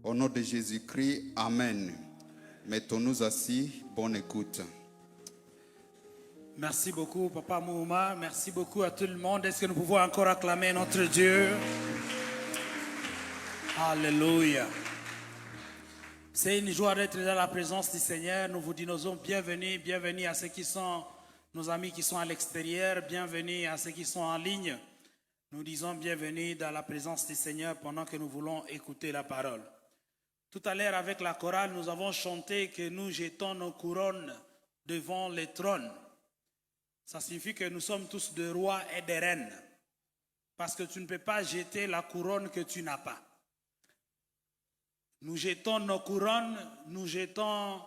Au nom de Jésus-Christ, Amen. Mettons-nous assis, bonne écoute. Merci beaucoup, Papa Mouma. Merci beaucoup à tout le monde. Est-ce que nous pouvons encore acclamer notre Dieu? Alléluia. C'est une joie d'être dans la présence du Seigneur. Nous vous disons bienvenue, bienvenue à ceux qui sont nos amis qui sont à l'extérieur, bienvenue à ceux qui sont en ligne. Nous disons bienvenue dans la présence du Seigneur pendant que nous voulons écouter la parole. Tout à l'heure, avec la chorale, nous avons chanté que nous jetons nos couronnes devant le trône. Ça signifie que nous sommes tous des rois et des reines. Parce que tu ne peux pas jeter la couronne que tu n'as pas. Nous jetons nos couronnes, nous jetons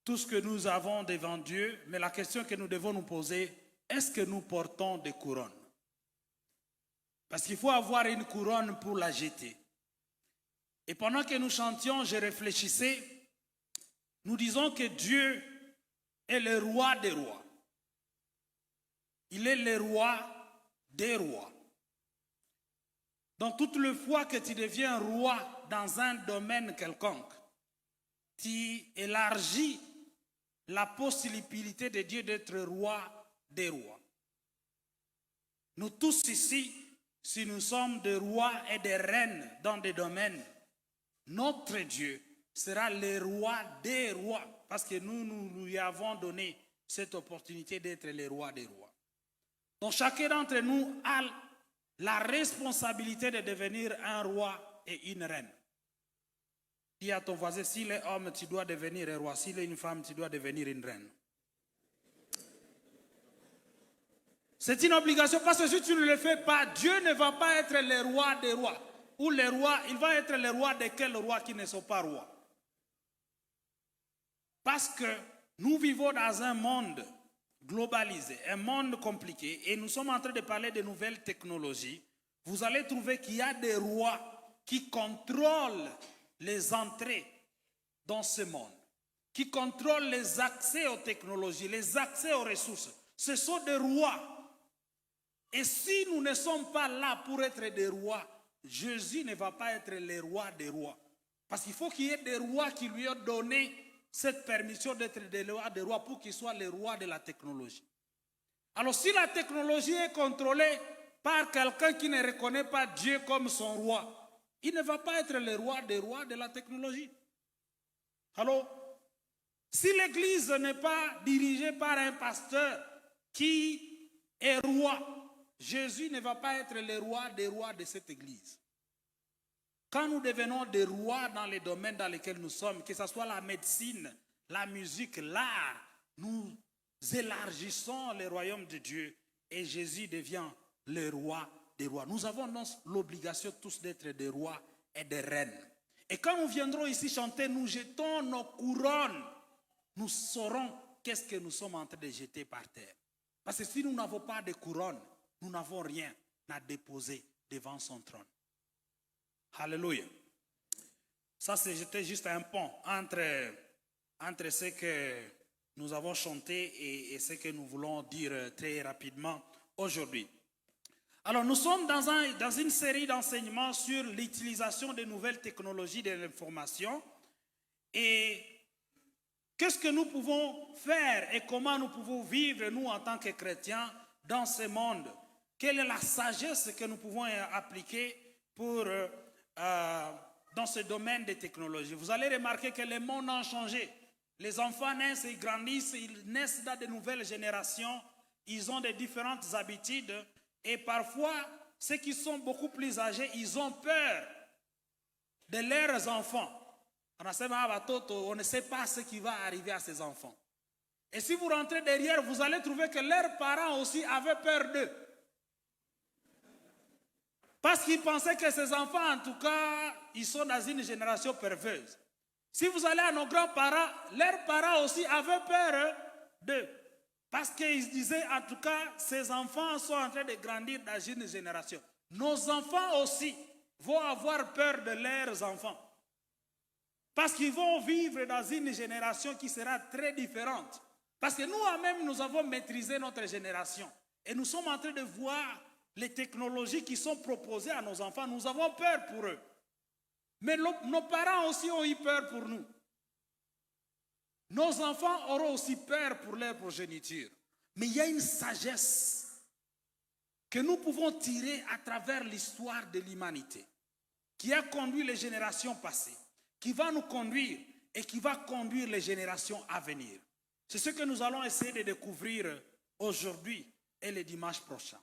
tout ce que nous avons devant Dieu. Mais la question que nous devons nous poser, est-ce que nous portons des couronnes? Parce qu'il faut avoir une couronne pour la jeter. Et pendant que nous chantions, je réfléchissais, nous disons que Dieu est le roi des rois. Il est le roi des rois. Donc, toute le fois que tu deviens roi dans un domaine quelconque, tu élargis la possibilité de Dieu d'être roi des rois. Nous tous ici, si nous sommes des rois et des reines dans des domaines, notre Dieu sera le roi des rois, parce que nous lui avons donné cette opportunité d'être le roi des rois. Donc chacun d'entre nous a la responsabilité de devenir un roi et une reine. Dis à ton voisin, s'il est homme, tu dois devenir un roi. S'il est une femme, tu dois devenir une reine. C'est une obligation, parce que si tu ne le fais pas, Dieu ne va pas être le roi des rois. Ou le roi, il va être le roi de quels rois qui ne sont pas rois. Parce que nous vivons dans un monde globalisé, un monde compliqué, et nous sommes en train de parler de nouvelles technologies. Vous allez trouver qu'il y a des rois qui contrôlent les entrées dans ce monde, qui contrôlent les accès aux technologies, les accès aux ressources. Ce sont des rois. Et si nous ne sommes pas là pour être des rois, Jésus ne va pas être le roi des rois. Parce qu'il faut qu'il y ait des rois qui lui ont donné cette permission d'être le roi des rois pour qu'il soit le roi de la technologie. Alors si la technologie est contrôlée par quelqu'un qui ne reconnaît pas Dieu comme son roi, il ne va pas être le roi des rois de la technologie. Alors, si l'église n'est pas dirigée par un pasteur qui est roi, Jésus ne va pas être le roi des rois de cette église. Quand nous devenons des rois dans les domaines dans lesquels nous sommes, que ce soit la médecine, la musique, l'art, nous élargissons le royaume de Dieu et Jésus devient le roi des rois. Nous avons l'obligation tous d'être des rois et des reines. Et quand nous viendrons ici chanter, nous jetons nos couronnes, nous saurons qu'est-ce que nous sommes en train de jeter par terre. Parce que si nous n'avons pas de couronne, nous n'avons rien à déposer devant son trône. Alléluia. Ça, c'était juste un pont entre ce que nous avons chanté et ce que nous voulons dire très rapidement aujourd'hui. Alors, nous sommes dans une série d'enseignements sur l'utilisation des nouvelles technologies de l'information et qu'est-ce que nous pouvons faire et comment nous pouvons vivre, nous, en tant que chrétiens, dans ce monde. Quelle est la sagesse que nous pouvons appliquer dans ce domaine des technologies? Vous allez remarquer que le monde a changé. Les enfants naissent, ils grandissent, ils naissent dans de nouvelles générations. Ils ont de différentes habitudes. Et parfois, ceux qui sont beaucoup plus âgés, ils ont peur de leurs enfants. On ne sait pas ce qui va arriver à ces enfants. Et si vous rentrez derrière, vous allez trouver que leurs parents aussi avaient peur d'eux. Parce qu'ils pensaient que ces enfants, en tout cas, ils sont dans une génération perverse. Si vous allez à nos grands-parents, leurs parents aussi avaient peur d'eux. Parce qu'ils disaient, en tout cas, ces enfants sont en train de grandir dans une génération. Nos enfants aussi vont avoir peur de leurs enfants. Parce qu'ils vont vivre dans une génération qui sera très différente. Parce que nous-mêmes, nous avons maîtrisé notre génération. Et nous sommes en train de voir les technologies qui sont proposées à nos enfants. Nous avons peur pour eux. Mais nos parents aussi ont eu peur pour nous. Nos enfants auront aussi peur pour leur progéniture. Mais il y a une sagesse que nous pouvons tirer à travers l'histoire de l'humanité, qui a conduit les générations passées, qui va nous conduire et qui va conduire les générations à venir. C'est ce que nous allons essayer de découvrir aujourd'hui et le dimanche prochain.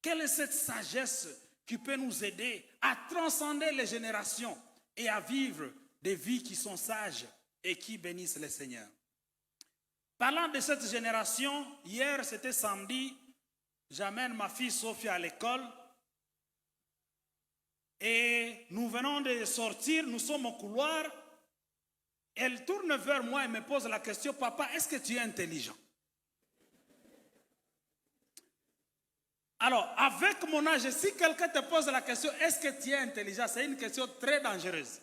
Quelle est cette sagesse qui peut nous aider à transcender les générations et à vivre des vies qui sont sages et qui bénissent le Seigneur? Parlant de cette génération, hier c'était samedi, j'amène ma fille Sophie à l'école et nous venons de sortir, nous sommes au couloir. Elle tourne vers moi et me pose la question, papa, est-ce que tu es intelligent? Alors, avec mon âge, si quelqu'un te pose la question, est-ce que tu es intelligent? C'est une question très dangereuse.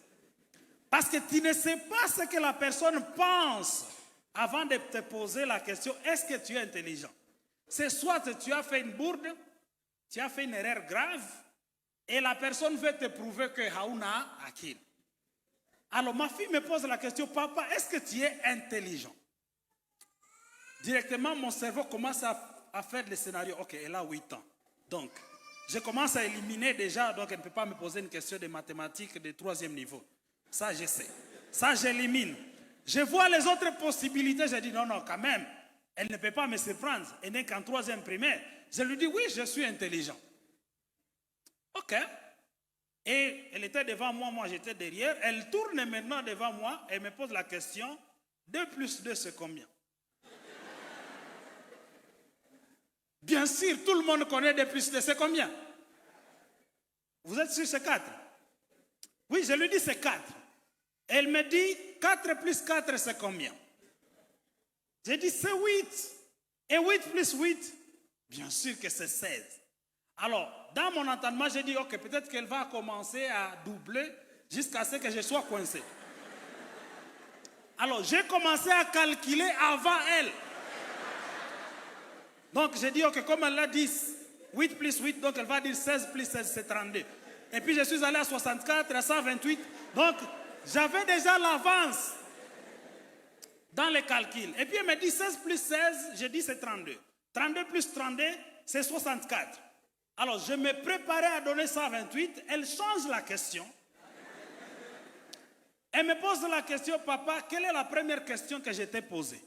Parce que tu ne sais pas ce que la personne pense avant de te poser la question, est-ce que tu es intelligent? C'est soit tu as fait une bourde, tu as fait une erreur grave, et la personne veut te prouver que Haouna Akil. Alors ma fille me pose la question, papa, est-ce que tu es intelligent? Directement, mon cerveau commence à faire le scénario. Ok, elle a 8 ans. Donc, je commence à éliminer déjà, donc elle ne peut pas me poser une question de mathématiques de 3e niveau. Ça, je sais. Ça, j'élimine. Je vois les autres possibilités, je dis non, non, quand même, elle ne peut pas me surprendre. Elle n'est qu'en 3e primaire. Je lui dis oui, je suis intelligent. Ok. Et elle était devant moi, moi j'étais derrière. Elle tourne maintenant devant moi et me pose la question, 2 plus 2 c'est combien? Bien sûr, tout le monde connaît 2 plus 2, c'est combien? Vous êtes sûr c'est 4? Oui, je lui dis c'est 4. Elle me dit 4 plus 4 c'est combien? J'ai dit c'est 8. Et 8 plus 8, bien sûr que c'est 16. Alors, dans mon entendement, j'ai dit, ok, peut-être qu'elle va commencer à doubler jusqu'à ce que je sois coincé. Alors, j'ai commencé à calculer avant elle. Donc, j'ai dit, ok, comme elle a dit 8 plus 8, donc elle va dire 16 plus 16, c'est 32. Et puis, je suis allé à 64, à 128. Donc, j'avais déjà l'avance dans les calculs. Et puis, elle me dit 16 plus 16, j'ai dit c'est 32. 32 plus 32, c'est 64. Alors, je me préparais à donner 128. Elle change la question. Elle me pose la question, papa, quelle est la première question que je t'ai posée?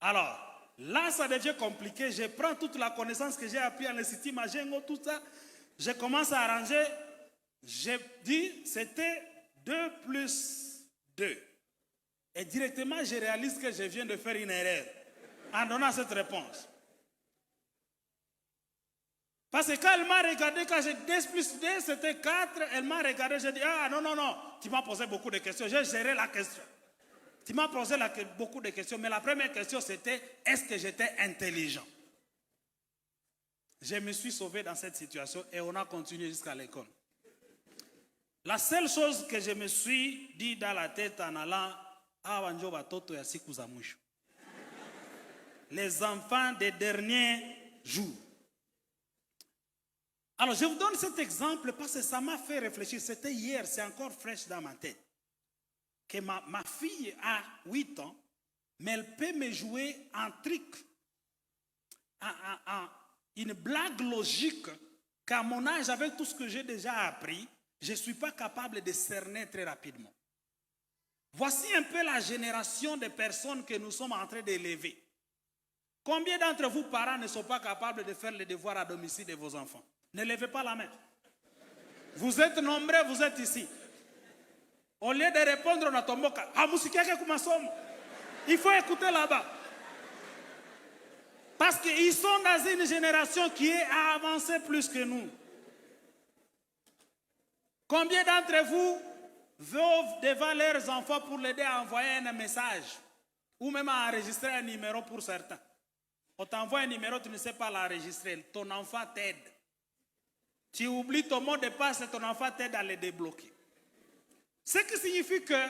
Alors, là, ça devient compliqué. Je prends toute la connaissance que j'ai appris à l'Institut Majengo, tout ça. Je commence à arranger. J'ai dit, c'était 2 plus 2. Et directement, je réalise que je viens de faire une erreur en donnant cette réponse. Parce que quand elle m'a regardé, quand j'ai 2 plus 2, c'était 4, elle m'a regardé, j'ai dit, ah non, non, non, tu m'as posé beaucoup de questions, j'ai géré la question. Tu m'as posé beaucoup de questions, mais la première question c'était, est-ce que j'étais intelligent? Je me suis sauvé dans cette situation et on a continué jusqu'à l'école. La seule chose que je me suis dit dans la tête en allant à Wanjoba Toto ya siku za mwisho. Les enfants des derniers jours. Alors, je vous donne cet exemple parce que ça m'a fait réfléchir. C'était hier, c'est encore fraîche dans ma tête. Que ma fille a 8 ans, mais elle peut me jouer un truc, une blague logique qu'à mon âge, avec tout ce que j'ai déjà appris, je ne suis pas capable de cerner très rapidement. Voici un peu la génération de personnes que nous sommes en train d'élever. Combien d'entre vous, parents, ne sont pas capables de faire les devoirs à domicile de vos enfants? Ne levez pas la main. Vous êtes nombreux, vous êtes ici. Au lieu de répondre, on a tombé. Il faut écouter là-bas. Parce qu'ils sont dans une génération qui est avancée plus que nous. Combien d'entre vous vont devant leurs enfants pour l'aider à envoyer un message ou même à enregistrer un numéro pour certains? On t'envoie un numéro, tu ne sais pas l'enregistrer. Ton enfant t'aide. Tu oublies ton mot de passe et ton enfant t'aide à le débloquer. Ce qui signifie que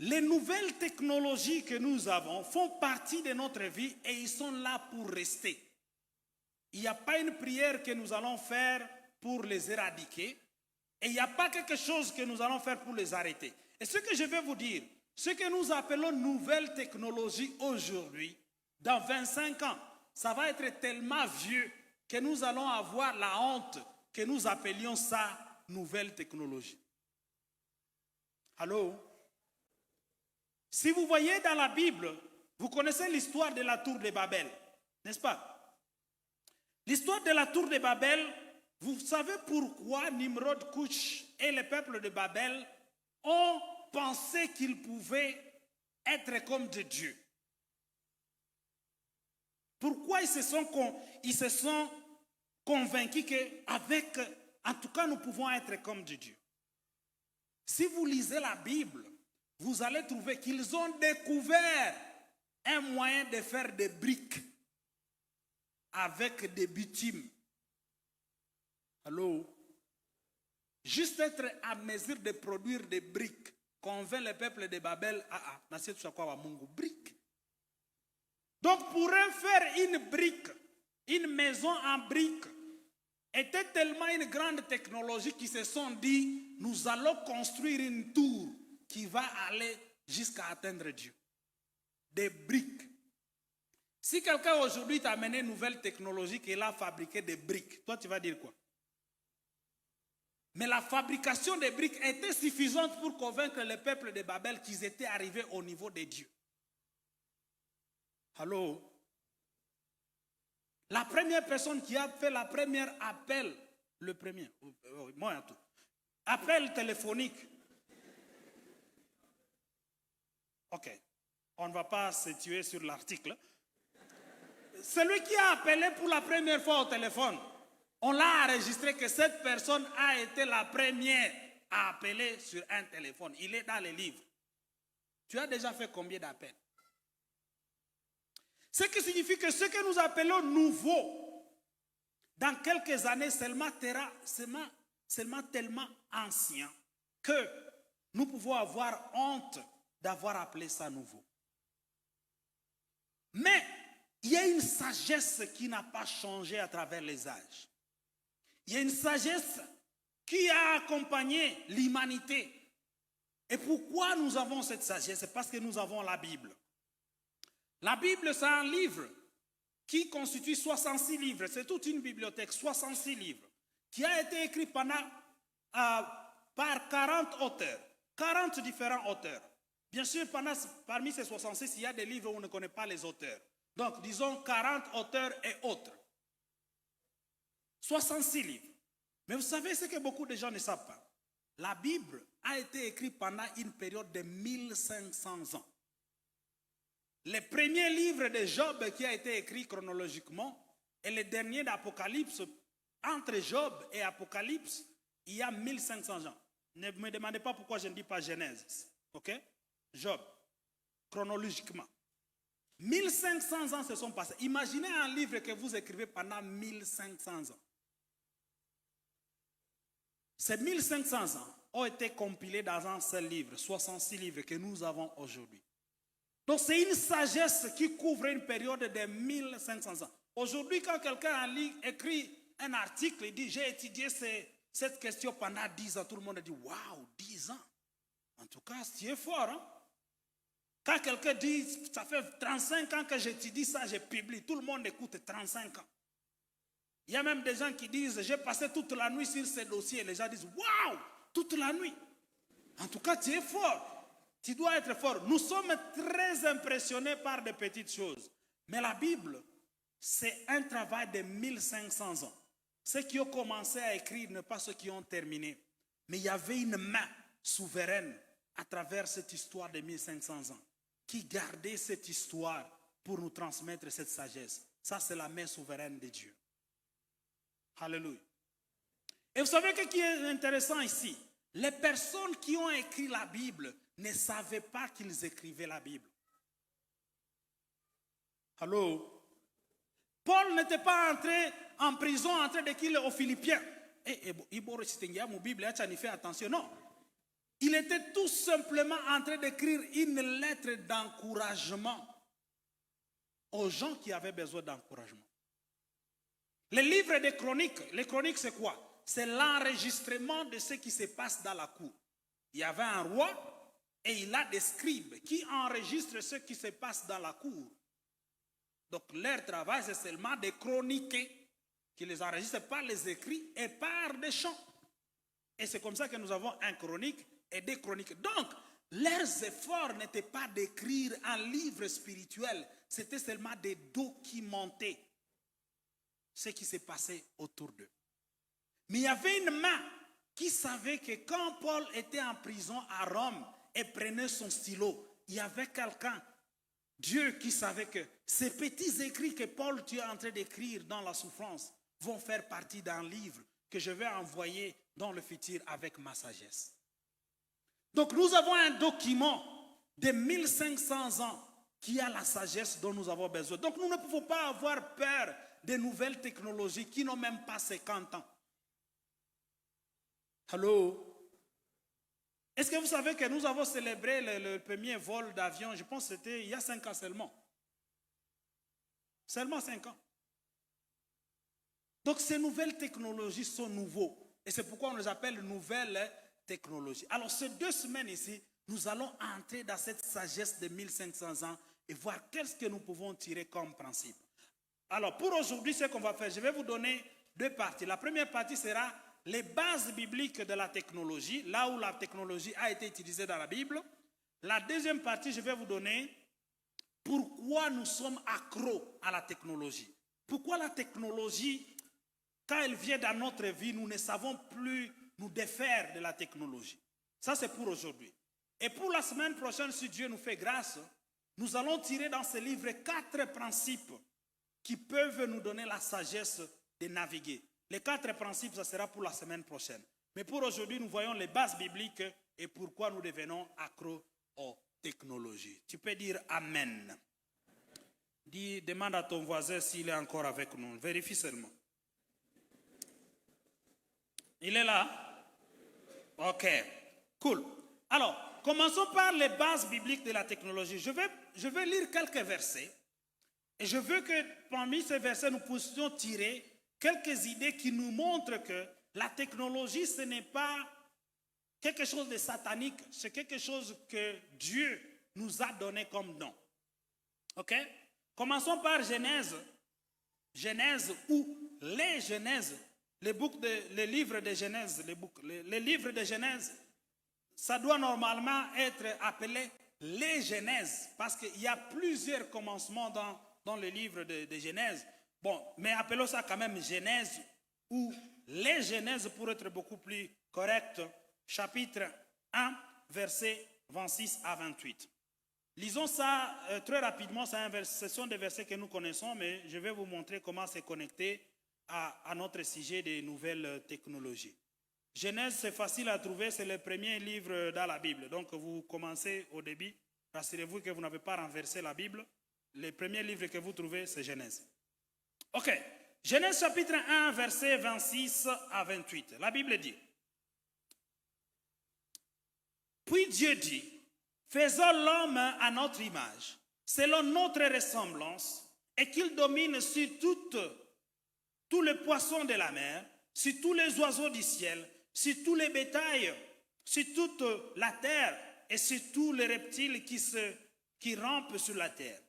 les nouvelles technologies que nous avons font partie de notre vie et ils sont là pour rester. il n'y a pas une prière que nous allons faire pour les éradiquer et il n'y a pas quelque chose que nous allons faire pour les arrêter. Et ce que je vais vous dire, ce que nous appelons nouvelle technologie aujourd'hui, dans 25 ans, ça va être tellement vieux que nous allons avoir la honte que nous appelions ça nouvelle technologie. Allô? Si vous voyez dans la Bible, vous connaissez l'histoire de la tour de Babel, n'est-ce pas? L'histoire de la tour de Babel, vous savez pourquoi Nimrod, Cush et le peuple de Babel ont pensé qu'ils pouvaient être comme des dieux? Pourquoi ils se sont convaincus qu'avec, en tout cas, nous pouvons être comme des dieux? Si vous lisez la Bible, vous allez trouver qu'ils ont découvert un moyen de faire des briques avec des bitumes. Allô? Juste être à mesure de produire des briques convainc le peuple de Babel, briques. Donc pour eux faire une brique, une maison en brique, était tellement une grande technologie qu'ils se sont dit, nous allons construire une tour qui va aller jusqu'à atteindre Dieu. Des briques. Si quelqu'un aujourd'hui t'a amené une nouvelle technologie qu'il a fabriqué des briques, toi tu vas dire quoi? Mais la fabrication des briques était suffisante pour convaincre le peuple de Babel qu'ils étaient arrivés au niveau de Dieu. Allô? La première personne qui a fait la première appel, le premier, moi tout, appel téléphonique. Ok, on ne va pas se tuer sur l'article. Celui qui a appelé pour la première fois au téléphone, on l'a enregistré que cette personne a été la première à appeler sur un téléphone. Il est dans les livres. Tu as déjà fait combien d'appels? Ce qui signifie que ce que nous appelons nouveau, dans quelques années seulement tellement ancien que nous pouvons avoir honte d'avoir appelé ça nouveau. Mais il y a une sagesse qui n'a pas changé à travers les âges. Il y a une sagesse qui a accompagné l'humanité. Et pourquoi nous avons cette sagesse? C'est parce que nous avons la Bible. La Bible, c'est un livre qui constitue 66 livres. C'est toute une bibliothèque, 66 livres, qui a été écrit par 40 auteurs, 40 différents auteurs. Bien sûr, parmi ces 66, il y a des livres où on ne connaît pas les auteurs. Donc, disons 40 auteurs et autres. 66 livres. Mais vous savez ce que beaucoup de gens ne savent pas? La Bible a été écrite pendant une période de 1500 ans. Le premier livre de Job qui a été écrit chronologiquement et le dernier d'Apocalypse, entre Job et Apocalypse, il y a 1500 ans. Ne me demandez pas pourquoi je ne dis pas Genèse. Ok? Job, chronologiquement. 1500 ans se sont passés. Imaginez un livre que vous écrivez pendant 1500 ans. Ces 1500 ans ont été compilés dans un seul livre, 66 livres que nous avons aujourd'hui. Donc c'est une sagesse qui couvre une période de 1500 ans. Aujourd'hui, quand quelqu'un écrit un article, il dit j'ai étudié cette question pendant 10 ans, tout le monde dit waouh, 10 ans. En tout cas, c'est fort. Hein? Quand quelqu'un dit ça fait 35 ans que j'étudie ça, je publie, tout le monde écoute 35 ans. Il y a même des gens qui disent j'ai passé toute la nuit sur ces dossiers. Les gens disent waouh, toute la nuit. En tout cas, tu es fort. Tu dois être fort. Nous sommes très impressionnés par des petites choses. Mais la Bible, c'est un travail de 1500 ans. Ceux qui ont commencé à écrire ne pas ceux qui ont terminé. Mais il y avait une main souveraine à travers cette histoire de 1500 ans qui gardait cette histoire pour nous transmettre cette sagesse. Ça, c'est la main souveraine de Dieu. Alléluia. Et vous savez ce qui est intéressant ici? Les personnes qui ont écrit la Bible ne savaient pas qu'ils écrivaient la Bible. Allô? Paul n'était pas entré en prison en train d'écrire aux Philippiens. Attention, non. Il était tout simplement en train d'écrire une lettre d'encouragement aux gens qui avaient besoin d'encouragement. Les livres des chroniques, les chroniques c'est quoi? C'est l'enregistrement de ce qui se passe dans la cour. Il y avait un roi et il a des scribes qui enregistrent ce qui se passe dans la cour. Donc leur travail c'est seulement de chroniquer, qui les enregistre par les écrits et par des chants. Et c'est comme ça que nous avons un chronique et des chroniques. Donc, leurs efforts n'étaient pas d'écrire un livre spirituel, c'était seulement de documenter ce qui s'est passé autour d'eux. Mais il y avait une main qui savait que quand Paul était en prison à Rome et prenait son stylo, il y avait quelqu'un, Dieu, qui savait que ces petits écrits que Paul tu es en train d'écrire dans la souffrance vont faire partie d'un livre que je vais envoyer dans le futur avec ma sagesse. Donc nous avons un document de 1500 ans qui a la sagesse dont nous avons besoin. Donc nous ne pouvons pas avoir peur des nouvelles technologies qui n'ont même pas 50 ans. Allô? Est-ce que vous savez que nous avons célébré le premier vol d'avion, je pense que c'était il y a 5 ans seulement. Seulement 5 ans. Donc ces nouvelles technologies sont nouveaux. Et c'est pourquoi on les appelle nouvelles technologies. Alors ces 2 semaines ici, nous allons entrer dans cette sagesse de 1500 ans et voir qu'est-ce que nous pouvons tirer comme principe. Alors pour aujourd'hui, ce qu'on va faire, je vais vous donner 2 parties. La première partie sera les bases bibliques de la technologie, là où la technologie a été utilisée dans la Bible. La deuxième partie, je vais vous donner pourquoi nous sommes accros à la technologie. Pourquoi la technologie, quand elle vient dans notre vie, nous ne savons plus nous défaire de la technologie. Ça, c'est pour aujourd'hui. Et pour la semaine prochaine, si Dieu nous fait grâce, nous allons tirer dans ce livre 4 principes qui peuvent nous donner la sagesse de naviguer. Les 4 principes, ça sera pour la semaine prochaine. Mais pour aujourd'hui, nous voyons les bases bibliques et pourquoi nous devenons accros aux technologies. Tu peux dire Amen. Demande à ton voisin s'il est encore avec nous. Vérifie seulement. Il est là? Ok, cool. Alors, commençons par les bases bibliques de la technologie. Je vais lire quelques versets et je veux que parmi ces versets, nous puissions tirer quelques idées qui nous montrent que la technologie, ce n'est pas quelque chose de satanique, c'est quelque chose que Dieu nous a donné comme don. Ok? Commençons par Genèse. Genèse ou les Genèses. Les livres de Genèse, les livres de Genèse, ça doit normalement être appelé les Genèses, parce qu'il y a plusieurs commencements dans le livre de Genèse. Bon, mais appelons ça quand même Genèse ou les Genèses pour être beaucoup plus correct. Chapitre 1, versets 26 à 28. Lisons ça très rapidement, ce sont des versets que nous connaissons, mais je vais vous montrer comment c'est connecté à notre sujet des nouvelles technologies. Genèse, c'est facile à trouver, c'est le premier livre dans la Bible. Donc vous commencez au début, rassurez-vous que vous n'avez pas renversé la Bible. Le premier livre que vous trouvez, c'est Genèse. Ok, Genèse chapitre 1, versets 26 à 28. La Bible dit, « Puis Dieu dit, faisons l'homme à notre image, selon notre ressemblance, et qu'il domine sur tous les poissons de la mer, sur tous les oiseaux du ciel, sur tous les bétails, sur toute la terre et sur tous les reptiles qui rampent sur la terre.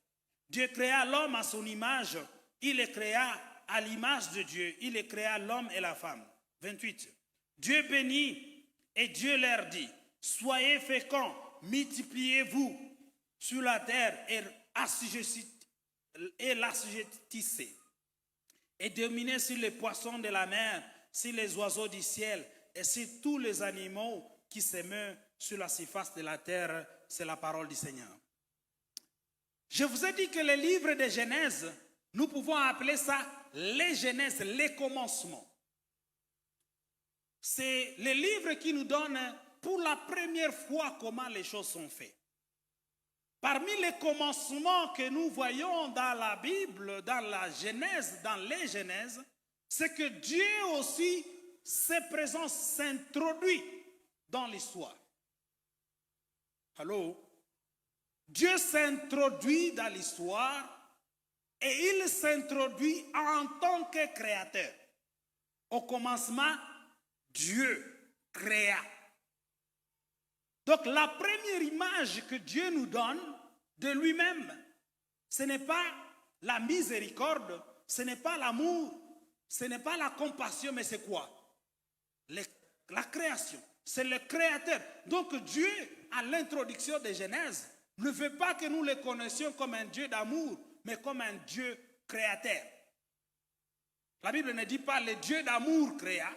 Dieu créa l'homme à son image, il les créa à l'image de Dieu, il les créa l'homme et la femme. 28. Dieu bénit et Dieu leur dit, soyez féconds, multipliez-vous sur la terre et l'assujettissez. Et dominez sur les poissons de la mer, sur les oiseaux du ciel et sur tous les animaux qui se meuvent sur la surface de la terre. C'est la parole du Seigneur. Je vous ai dit que le livre de Genèse, nous pouvons appeler ça les Genèses, les commencements. C'est le livre qui nous donne pour la première fois comment les choses sont faites. Parmi les commencements que nous voyons dans la Bible, dans la Genèse, dans les Genèses, c'est que Dieu aussi, ses présences s'introduit dans l'histoire. Allô? Dieu s'introduit dans l'histoire et il s'introduit en tant que créateur. Au commencement, Dieu créa. Donc la première image que Dieu nous donne de lui-même, ce n'est pas la miséricorde, ce n'est pas l'amour, ce n'est pas la compassion, mais c'est quoi? La création. C'est le créateur. Donc Dieu, à l'introduction de Genèse, ne veut pas que nous le connaissions comme un Dieu d'amour, mais comme un Dieu créateur. La Bible ne dit pas le Dieu d'amour créa,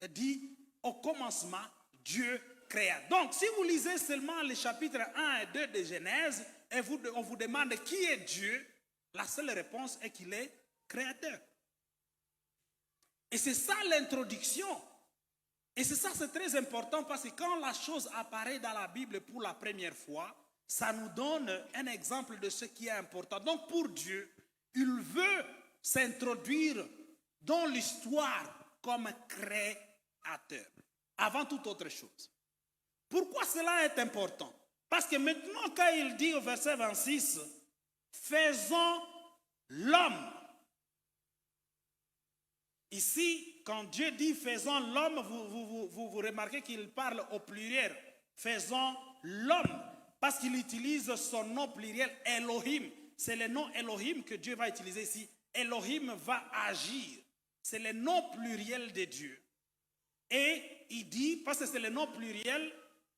elle dit au commencement, Dieu créa. Donc si vous lisez seulement les chapitres 1 et 2 de Genèse, et on vous demande qui est Dieu, la seule réponse est qu'il est créateur. Et c'est ça l'introduction. Et c'est ça, c'est très important parce que quand la chose apparaît dans la Bible pour la première fois, ça nous donne un exemple de ce qui est important. Donc pour Dieu, il veut s'introduire dans l'histoire comme créateur, avant toute autre chose. Pourquoi cela est important? Parce que maintenant, quand il dit au verset 26, faisons l'homme. Ici, quand Dieu dit faisons l'homme, vous remarquez qu'il parle au pluriel. Faisons l'homme. Parce qu'il utilise son nom pluriel Elohim. C'est le nom Elohim que Dieu va utiliser ici. Elohim va agir. C'est le nom pluriel de Dieu. Et il dit, parce que c'est le nom pluriel,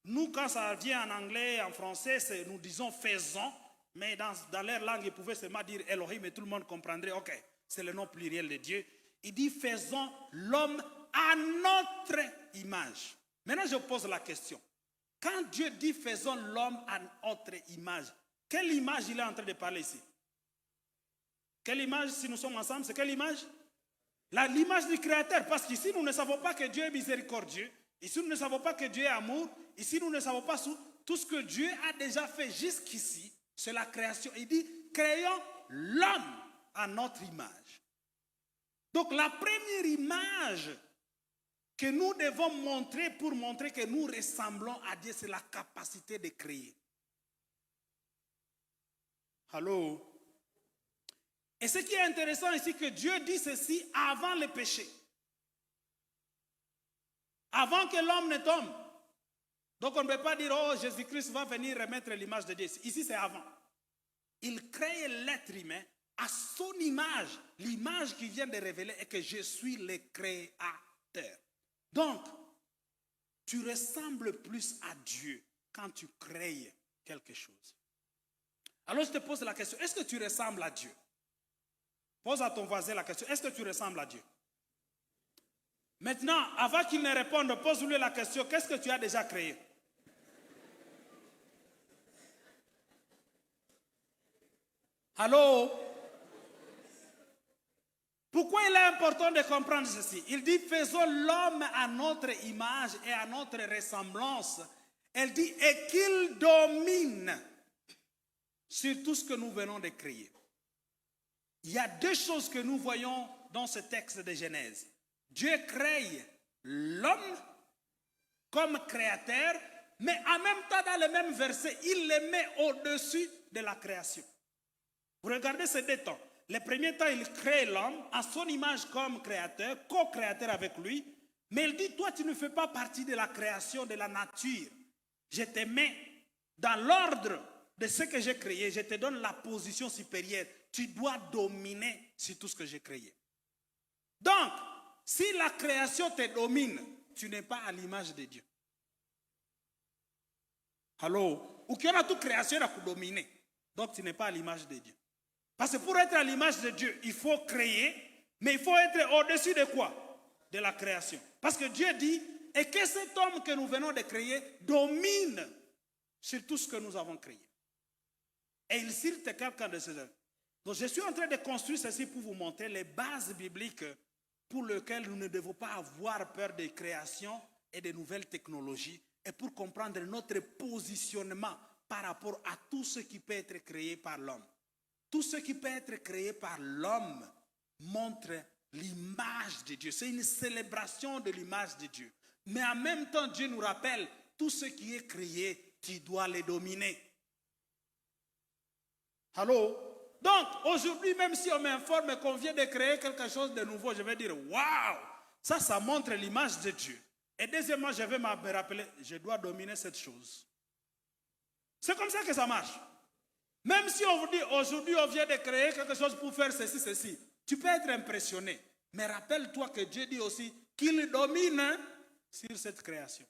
nous quand ça vient en anglais, en français, nous disons faisons. Mais dans leur langue, ils pouvaient seulement dire Elohim et tout le monde comprendrait, ok, c'est le nom pluriel de Dieu. Il dit faisons l'homme à notre image. Maintenant je pose la question. Quand Dieu dit faisons l'homme à notre image, quelle image il est en train de parler ici? Quelle image, si nous sommes ensemble, c'est quelle image? L'image du Créateur. Parce qu'ici nous ne savons pas que Dieu est miséricordieux. Ici nous ne savons pas que Dieu est amour. Ici nous ne savons pas tout ce que Dieu a déjà fait jusqu'ici. C'est la création. Il dit créons l'homme à notre image. Donc la première image que nous devons montrer pour montrer que nous ressemblons à Dieu, c'est la capacité de créer. Allô? Et ce qui est intéressant ici, que Dieu dit ceci avant le péché. Avant que l'homme ne tombe. Donc on ne peut pas dire, oh Jésus-Christ va venir remettre l'image de Dieu. Ici c'est avant. Il crée l'être humain à son image. L'image qu'il vient de révéler est que je suis le créateur. Donc, tu ressembles plus à Dieu quand tu crées quelque chose. Alors je te pose la question, est-ce que tu ressembles à Dieu? Pose à ton voisin la question, est-ce que tu ressembles à Dieu? Maintenant, avant qu'il ne réponde, pose-lui la question, qu'est-ce que tu as déjà créé? Allô? Pourquoi il est important de comprendre ceci? Il dit, faisons l'homme à notre image et à notre ressemblance. Elle dit, et qu'il domine sur tout ce que nous venons de créer. Il y a deux choses que nous voyons dans ce texte de Genèse. Dieu crée l'homme comme créateur, mais en même temps, dans le même verset, il le met au-dessus de la création. Vous regardez ces deux temps. Le premier temps, il crée l'homme à son image comme créateur, co-créateur avec lui. Mais il dit, toi, tu ne fais pas partie de la création de la nature. Je te mets dans l'ordre de ce que j'ai créé. Je te donne la position supérieure. Tu dois dominer sur tout ce que j'ai créé. Donc, si la création te domine, tu n'es pas à l'image de Dieu. Allô? Ou qu'il y en a toute création à dominer. Donc, tu n'es pas à l'image de Dieu. Parce que pour être à l'image de Dieu, il faut créer, mais il faut être au-dessus de quoi? De la création. Parce que Dieu dit, et que cet homme que nous venons de créer domine sur tout ce que nous avons créé. Et il cite quelqu'un de ces œuvres. Donc je suis en train de construire ceci pour vous montrer les bases bibliques pour lesquelles nous ne devons pas avoir peur de création et de nouvelles technologies, et pour comprendre notre positionnement par rapport à tout ce qui peut être créé par l'homme. Tout ce qui peut être créé par l'homme montre l'image de Dieu. C'est une célébration de l'image de Dieu. Mais en même temps, Dieu nous rappelle, tout ce qui est créé, tu dois le dominer. Allô? Donc, aujourd'hui, même si on m'informe qu'on vient de créer quelque chose de nouveau, je vais dire, waouh, ça montre l'image de Dieu. Et deuxièmement, je vais me rappeler, je dois dominer cette chose. C'est comme ça que ça marche. Même si on vous dit, aujourd'hui, on vient de créer quelque chose pour faire ceci, ceci, tu peux être impressionné. Mais rappelle-toi que Dieu dit aussi qu'il domine sur cette création.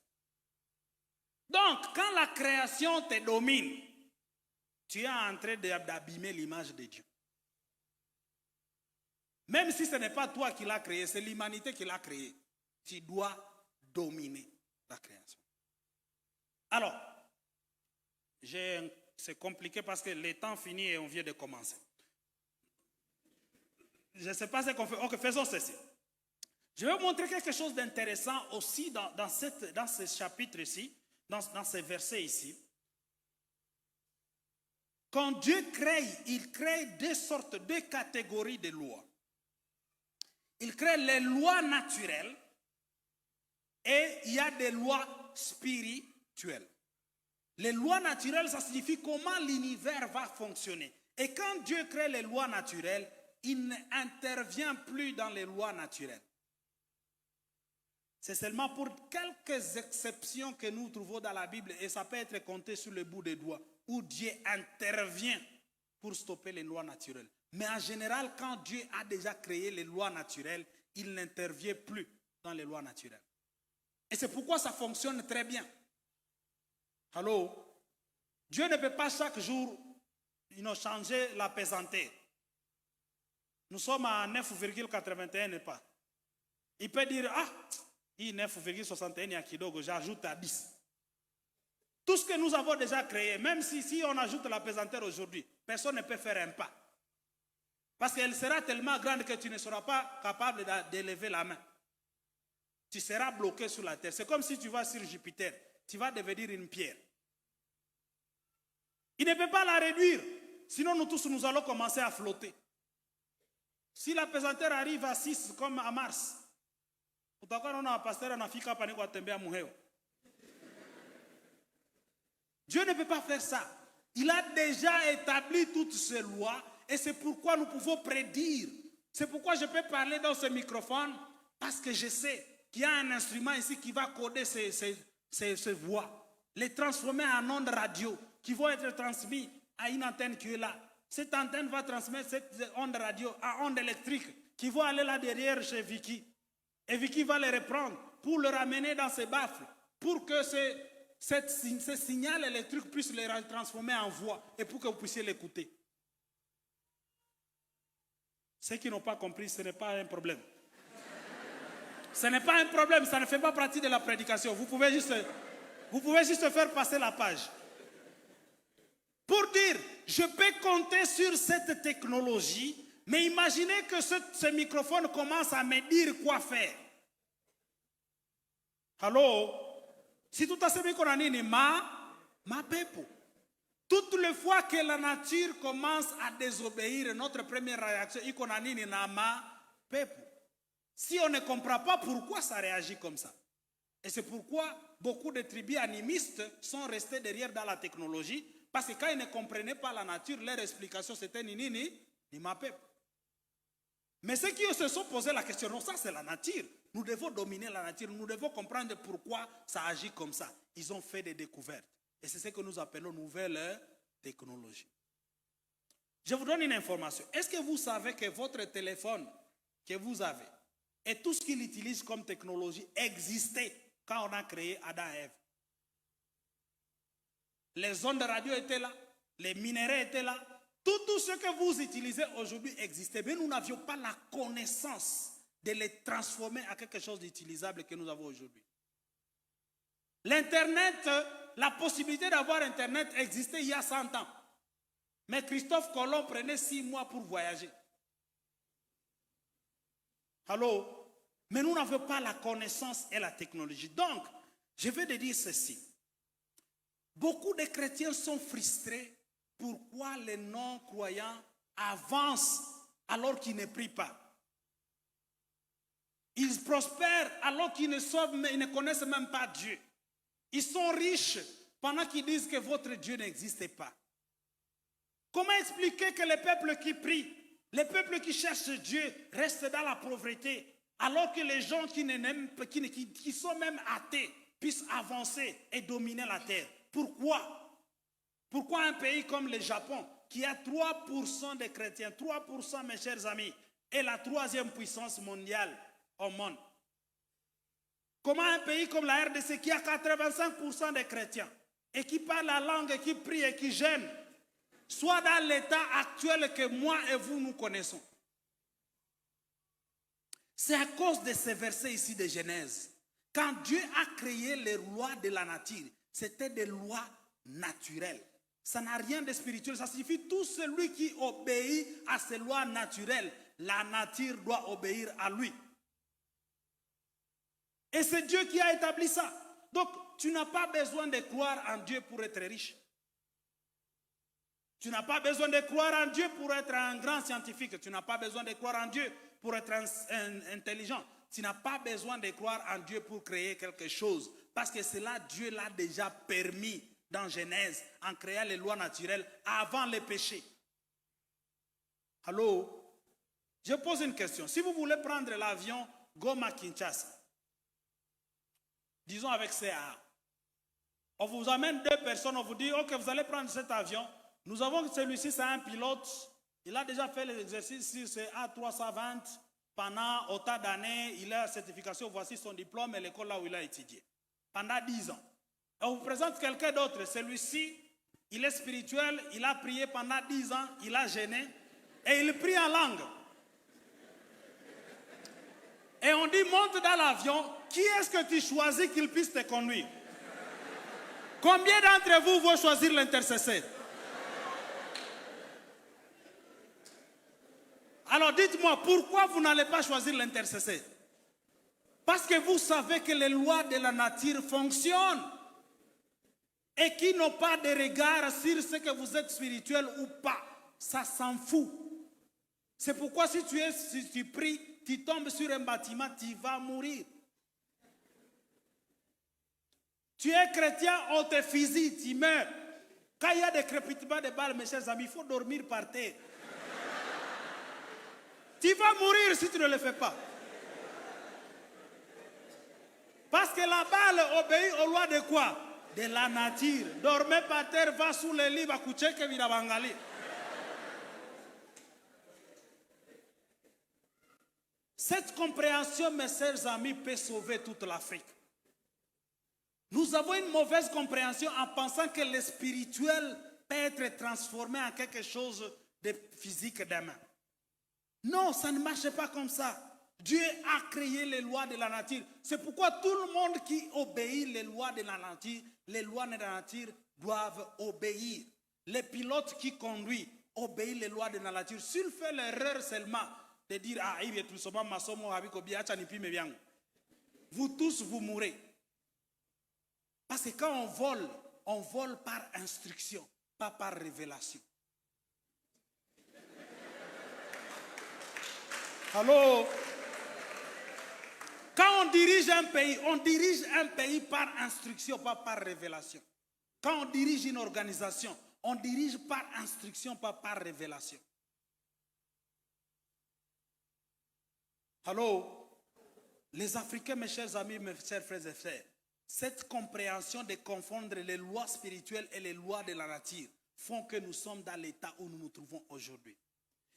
Donc, quand la création te domine, tu es en train d'abîmer l'image de Dieu. Même si ce n'est pas toi qui l'as créé, c'est l'humanité qui l'a créé. Tu dois dominer la création. Alors, c'est compliqué parce que le temps finit et on vient de commencer. Je ne sais pas ce qu'on fait. Ok, faisons ceci. Je vais vous montrer quelque chose d'intéressant aussi dans ce chapitre-ci, dans ces versets ici. Quand Dieu crée, il crée deux catégories de lois. Il crée les lois naturelles et il y a des lois spirituelles. Les lois naturelles, ça signifie comment l'univers va fonctionner. Et quand Dieu crée les lois naturelles, il n'intervient plus dans les lois naturelles. C'est seulement pour quelques exceptions que nous trouvons dans la Bible, et ça peut être compté sur le bout des doigts, où Dieu intervient pour stopper les lois naturelles. Mais en général, quand Dieu a déjà créé les lois naturelles, il n'intervient plus dans les lois naturelles. Et c'est pourquoi ça fonctionne très bien. Allô? Dieu ne peut pas chaque jour changer la pesanteur. Nous sommes à 9,81 n'est pas. Il peut dire, ah, il 9,61 à Kidogo, j'ajoute à 10. Tout ce que nous avons déjà créé, même si on ajoute la pesanteur aujourd'hui, personne ne peut faire un pas. Parce qu'elle sera tellement grande que tu ne seras pas capable d'élever la main. Tu seras bloqué sur la terre. C'est comme si tu vas sur Jupiter. Tu vas devenir une pierre. Il ne peut pas la réduire. Sinon, nous tous, nous allons commencer à flotter. Si la pesanteur arrive à 6 comme à Mars, Dieu ne peut pas faire ça. Il a déjà établi toutes ces lois et c'est pourquoi nous pouvons prédire. C'est pourquoi je peux parler dans ce microphone parce que je sais qu'il y a un instrument ici qui va coder ces voix, les transformer en ondes radio qui vont être transmises à une antenne qui est là. Cette antenne va transmettre cette onde radio à onde électrique qui vont aller là derrière chez Vicky. Et Vicky va les reprendre pour le ramener dans ses baffles, pour que ce signal électrique puisse les transformer en voix et pour que vous puissiez l'écouter. Ceux qui n'ont pas compris, ce n'est pas un problème. Ce n'est pas un problème, ça ne fait pas partie de la prédication. Vous pouvez juste faire passer la page. Pour dire, je peux compter sur cette technologie, mais imaginez que ce microphone commence à me dire quoi faire. Allô? Si tout à ce qu'on a dit, ma pepo. Toutes les fois que la nature commence à désobéir, notre première réaction, il qu'on a dit, ma pepo. Si on ne comprend pas pourquoi ça réagit comme ça. Et c'est pourquoi beaucoup de tribus animistes sont restés derrière dans la technologie, parce que quand ils ne comprenaient pas la nature, leur explication c'était ni ma pepo. Mais ceux qui se sont posé la question, non, ça c'est la nature. Nous devons dominer la nature, nous devons comprendre pourquoi ça agit comme ça. Ils ont fait des découvertes. Et c'est ce que nous appelons nouvelle technologie. Je vous donne une information. Est-ce que vous savez que votre téléphone que vous avez et tout ce qu'il utilise comme technologie existait quand on a créé Adam et Ève? Les ondes de radio étaient là, les minéraux étaient là. Tout ce que vous utilisez aujourd'hui existait, mais nous n'avions pas la connaissance de les transformer en quelque chose d'utilisable que nous avons aujourd'hui. L'Internet, la possibilité d'avoir Internet existait il y a 100 ans. Mais Christophe Colomb prenait 6 mois pour voyager. Allô? Mais nous n'avons pas la connaissance et la technologie. Donc, je vais te dire ceci. Beaucoup de chrétiens sont frustrés. Pourquoi les non-croyants avancent alors qu'ils ne prient pas? Ils prospèrent alors qu'ils ne connaissent même pas Dieu. Ils sont riches pendant qu'ils disent que votre Dieu n'existe pas. Comment expliquer que les peuples qui prient, les peuples qui cherchent Dieu restent dans la pauvreté, alors que les gens qui sont même athées puissent avancer et dominer la terre? Pourquoi? Pourquoi un pays comme le Japon, qui a 3% de chrétiens, 3% mes chers amis, est la troisième puissance mondiale au monde? Comment un pays comme la RDC, qui a 85% de chrétiens, et qui parle la langue, et qui prie et qui gêne, soit dans l'état actuel que moi et vous nous connaissons? C'est à cause de ces versets ici de Genèse. Quand Dieu a créé les lois de la nature, c'était des lois naturelles. Ça n'a rien de spirituel. Ça signifie tout celui qui obéit à ces lois naturelles, la nature doit obéir à lui. Et c'est Dieu qui a établi ça. Donc, tu n'as pas besoin de croire en Dieu pour être riche. Tu n'as pas besoin de croire en Dieu pour être un grand scientifique. Tu n'as pas besoin de croire en Dieu pour être intelligent. Tu n'as pas besoin de croire en Dieu pour créer quelque chose. Parce que cela, Dieu l'a déjà permis dans Genèse, en créant les lois naturelles avant le péché. Allô? Je pose une question. Si vous voulez prendre l'avion Goma-Kinshasa, disons avec CA, on vous amène 2 personnes, on vous dit, ok, vous allez prendre cet avion. Nous avons celui-ci, c'est un pilote. Il a déjà fait l'exercice sur ce A320 pendant autant d'années. Il a la certification, voici son diplôme et l'école là où il a étudié. Pendant 10 ans. Et on vous présente quelqu'un d'autre. Celui-ci, il est spirituel, il a prié pendant 10 ans, il a gêné et il prie en langue. Et on dit, monte dans l'avion, qui est-ce que tu choisis qu'il puisse te conduire? Combien d'entre vous vont choisir l'intercesseur? Alors dites-moi, pourquoi vous n'allez pas choisir l'intercesseur? Parce que vous savez que les lois de la nature fonctionnent et qui n'ont pas de regard sur ce que vous êtes spirituel ou pas. Ça s'en fout. C'est pourquoi si tu pries, tu tombes sur un bâtiment, tu vas mourir. Tu es chrétien, on te fusille, tu meurs. Quand il y a des crépitements de balles, mes chers amis, il faut dormir par terre. Tu vas mourir si tu ne le fais pas. Parce que la balle obéit aux lois de quoi? De la nature. Dormez par terre, va sous le lit, va coucher que vira bangali. Cette compréhension, mes chers amis, peut sauver toute l'Afrique. Nous avons une mauvaise compréhension en pensant que le spirituel peut être transformé en quelque chose de physique demain. Non, ça ne marche pas comme ça. Dieu a créé les lois de la nature. C'est pourquoi tout le monde qui obéit les lois de la nature, les lois de la nature doivent obéir. Les pilotes qui conduisent obéissent les lois de la nature. S'il fait l'erreur seulement de dire, ah, vous tous vous mourrez. Parce que quand on vole par instruction, pas par révélation. Allô? Quand on dirige un pays par instruction, pas par révélation. Quand on dirige une organisation, on dirige par instruction, pas par révélation. Allô? Les Africains, mes chers amis, mes chers frères et sœurs, cette compréhension de confondre les lois spirituelles et les lois de la nature font que nous sommes dans l'état où nous nous trouvons aujourd'hui.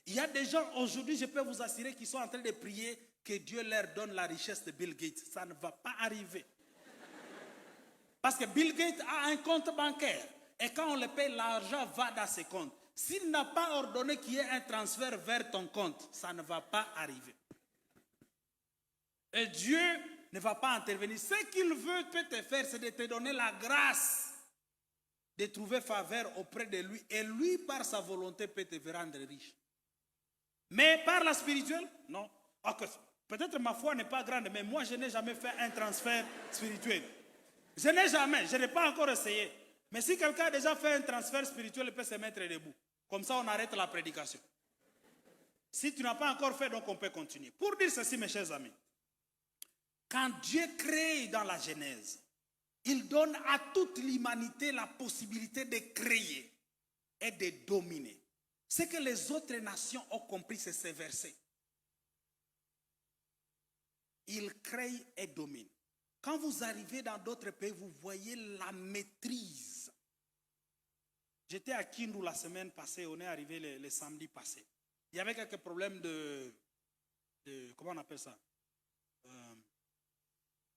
Il y a des gens aujourd'hui, je peux vous assurer, qui sont en train de prier que Dieu leur donne la richesse de Bill Gates. Ça ne va pas arriver. Parce que Bill Gates a un compte bancaire. Et quand on le paye, l'argent va dans ses comptes. S'il n'a pas ordonné qu'il y ait un transfert vers ton compte, ça ne va pas arriver. Et Dieu ne va pas intervenir. Ce qu'il veut peut te faire, c'est de te donner la grâce de trouver faveur auprès de lui. Et lui, par sa volonté, peut te rendre riche. Mais par la spirituelle, non. Okay. Peut-être ma foi n'est pas grande, mais moi, je n'ai jamais fait un transfert spirituel. Je n'ai pas encore essayé. Mais si quelqu'un a déjà fait un transfert spirituel, il peut se mettre debout. Comme ça, on arrête la prédication. Si tu n'as pas encore fait, donc on peut continuer. Pour dire ceci, mes chers amis, quand Dieu crée dans la Genèse, il donne à toute l'humanité la possibilité de créer et de dominer. Ce que les autres nations ont compris, c'est ces versets. Ils créent et dominent. Quand vous arrivez dans d'autres pays, vous voyez la maîtrise. J'étais à Kindu la semaine passée, on est arrivé le samedi passé. Il y avait quelques problèmes de comment on appelle ça?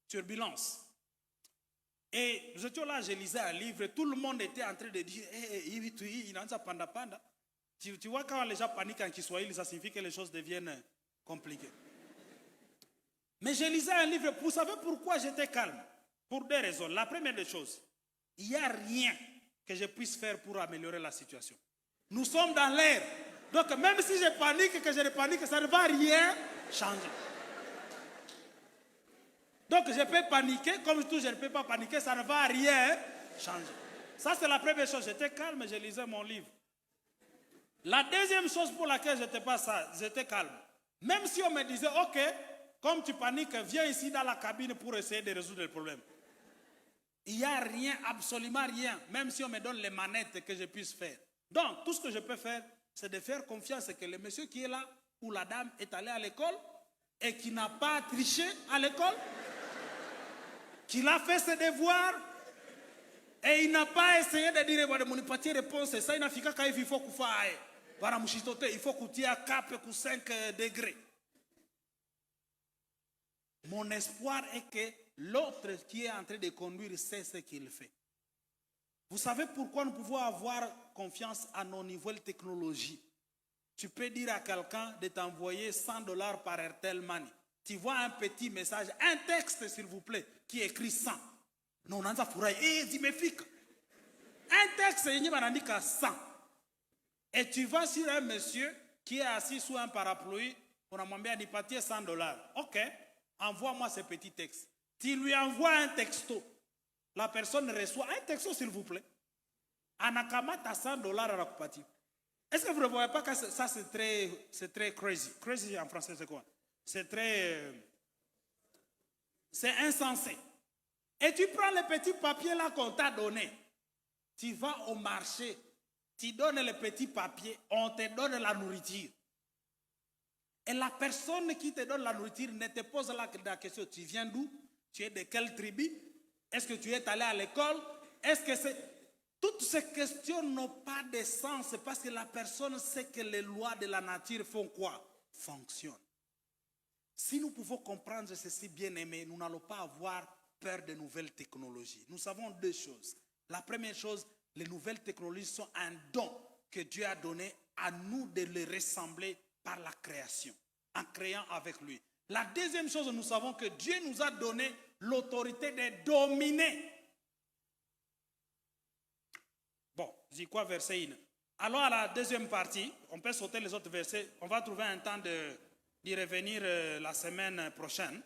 Turbulence. Et nous étions là, je lisais un livre, tout le monde était en train de dire, tu vois, quand les gens paniquent en Kiswahili, ça signifie que les choses deviennent compliquées. Mais je lisais un livre, vous savez pourquoi j'étais calme? Pour deux raisons. La première des choses, il n'y a rien que je puisse faire pour améliorer la situation. Nous sommes dans l'air. Donc même si je panique, que je panique, ça ne va rien changer. Donc je peux paniquer, comme tout, je ne peux pas paniquer, ça ne va rien changer. Ça c'est la première chose, j'étais calme, je lisais mon livre. La deuxième chose pour laquelle je n'étais pas ça, j'étais calme. Même si on me disait, ok, comme tu paniques, viens ici dans la cabine pour essayer de résoudre le problème. Il n'y a rien, absolument rien, même si on me donne les manettes que je puisse faire. Donc, tout ce que je peux faire, c'est de faire confiance que le monsieur qui est là, ou la dame est allé à l'école, et qui n'a pas triché à l'école, qu'il a fait ses devoirs, et il n'a pas essayé de dire, mon hypothèse réponse, ça, il n'a fait qu'à il faut qu'on fasse, il faut qu'on tire à cap pour 5 degrés. Mon espoir est que l'autre qui est en train de conduire sait ce qu'il fait. Vous savez pourquoi nous pouvons avoir confiance à nos nouvelles technologies? Tu peux dire à quelqu'un de t'envoyer $100 par Airtel Money. Tu vois un petit message, un texte s'il vous plaît, qui écrit 100. Non, on a ça pour un texte, il y a 100. Et tu vas sur un monsieur qui est assis sous un parapluie, on a demandé à lui payer $100. Ok. Envoie-moi ce petit texte. Tu lui envoies un texto. La personne reçoit un texto, s'il vous plaît. Anakamata $100 à la compati. Est-ce que vous ne voyez pas que ça c'est très crazy? Crazy en français c'est quoi? C'est c'est insensé. Et tu prends le petit papier là qu'on t'a donné. Tu vas au marché. Tu donnes le petit papier. On te donne la nourriture. Et la personne qui te donne la nourriture ne te pose la question, tu viens d'où? Tu es de quelle tribu? Est-ce que tu es allé à l'école? Est-ce que c'est... Toutes ces questions n'ont pas de sens parce que la personne sait que les lois de la nature font quoi? Fonctionnent. Si nous pouvons comprendre ceci, bien aimé, nous n'allons pas avoir peur de nouvelles technologies. Nous savons deux choses. La première chose, les nouvelles technologies sont un don que Dieu a donné à nous de les ressembler par la création, en créant avec lui. La deuxième chose, nous savons que Dieu nous a donné l'autorité de dominer. Bon, j'y quoi verset 1. Alors à la deuxième partie, on peut sauter les autres versets. On va trouver un temps d'y revenir la semaine prochaine.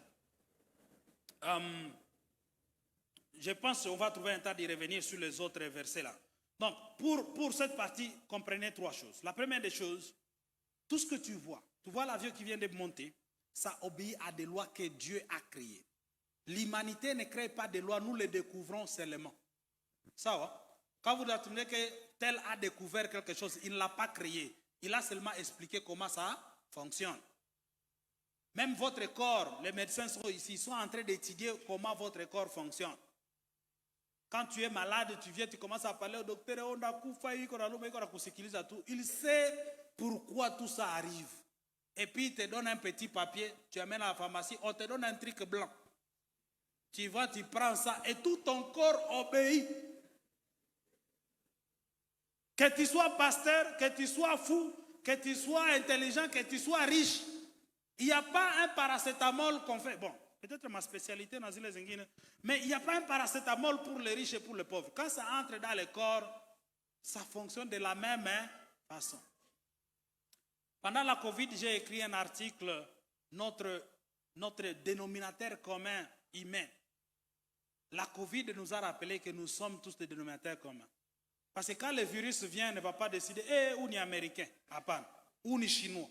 Je pense qu'on va trouver un temps d'y revenir sur les autres versets là. Donc, pour cette partie, comprenez trois choses. La première des choses, tout ce que tu vois l'avion qui vient de monter, ça obéit à des lois que Dieu a créées. L'humanité ne crée pas de lois, nous les découvrons seulement. Ça va? Quand vous attendez que tel a découvert quelque chose, il ne l'a pas créé. Il a seulement expliqué comment ça fonctionne. Même votre corps, les médecins sont ici, ils sont en train d'étudier comment votre corps fonctionne. Quand tu es malade, tu viens, tu commences à parler au docteur, il sait pourquoi tout ça arrive. Et puis il te donne un petit papier, tu amènes à la pharmacie, on te donne un truc blanc. Tu vas, tu prends ça et tout ton corps obéit. Que tu sois pasteur, que tu sois fou, que tu sois intelligent, que tu sois riche. Il n'y a pas un paracétamol qu'on fait. Bon, peut-être ma spécialité dans les Zingines, mais il n'y a pas un paracétamol pour les riches et pour les pauvres. Quand ça entre dans le corps, ça fonctionne de la même façon. Pendant la Covid, j'ai écrit un article, notre dénominateur commun humain. La Covid nous a rappelé que nous sommes tous des dénominateurs communs. Parce que quand le virus vient, il ne va pas décider, ou ni américain, ou ni chinois.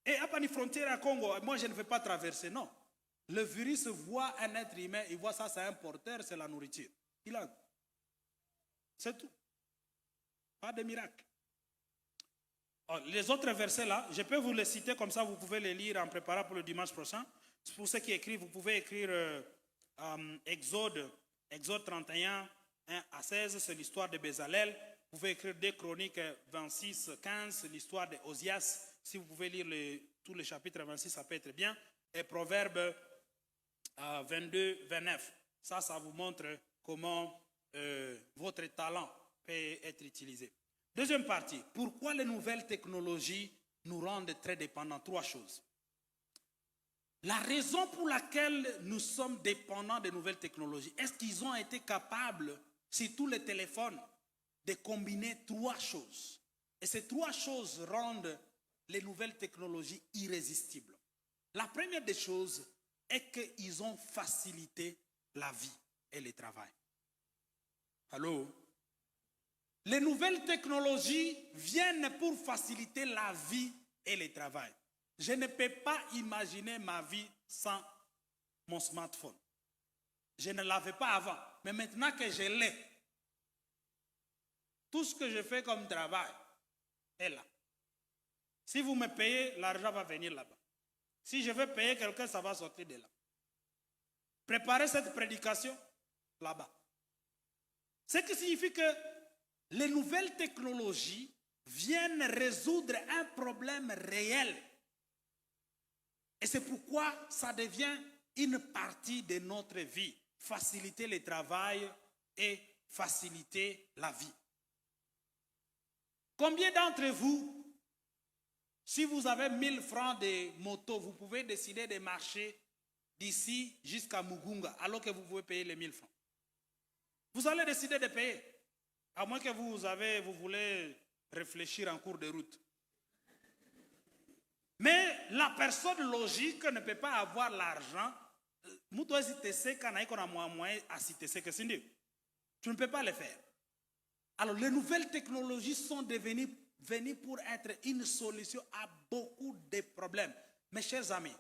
Et à la frontière à Congo, moi je ne vais pas traverser, non. Le virus voit un être humain, il voit ça, c'est un porteur, c'est la nourriture. Il a. C'est tout. Pas de miracle. Oh, les autres versets là, je peux vous les citer comme ça, vous pouvez les lire en préparant pour le dimanche prochain. Pour ceux qui écrivent, vous pouvez écrire Exode 31, 1 à 16, c'est l'histoire de Bézalel. Vous pouvez écrire 2 Chroniques 26, 15, l'histoire de Osias. Si vous pouvez lire tous les chapitres 26, ça peut être bien. Et Proverbes 22, 29. Ça vous montre comment votre talent peut être utilisé. Deuxième partie, pourquoi les nouvelles technologies nous rendent très dépendants? 3 choses. La raison pour laquelle nous sommes dépendants des nouvelles technologies, est-ce qu'ils ont été capables, sur tous les téléphones, de combiner 3 choses? Et ces 3 choses rendent les nouvelles technologies irrésistibles. La première des choses est qu'ils ont facilité la vie et le travail. Allô? Les nouvelles technologies viennent pour faciliter la vie et le travail. Je ne peux pas imaginer ma vie sans mon smartphone. Je ne l'avais pas avant, mais maintenant que je l'ai, tout ce que je fais comme travail est là. Si vous me payez, l'argent va venir là-bas. Si je veux payer quelqu'un, ça va sortir de là. Préparez cette prédication là-bas. Ce qui signifie que les nouvelles technologies viennent résoudre un problème réel. Et c'est pourquoi ça devient une partie de notre vie. Faciliter le travail et faciliter la vie. Combien d'entre vous, si vous avez 1000 francs de moto, vous pouvez décider de marcher d'ici jusqu'à Mugunga alors que vous pouvez payer les 1000 francs? Vous allez décider de payer. À moins que vous voulez réfléchir en cours de route. Mais la personne logique ne peut pas avoir l'argent. Tu ne peux pas le faire. Alors les nouvelles technologies sont venues pour être une solution à beaucoup de problèmes. Mes chers amis,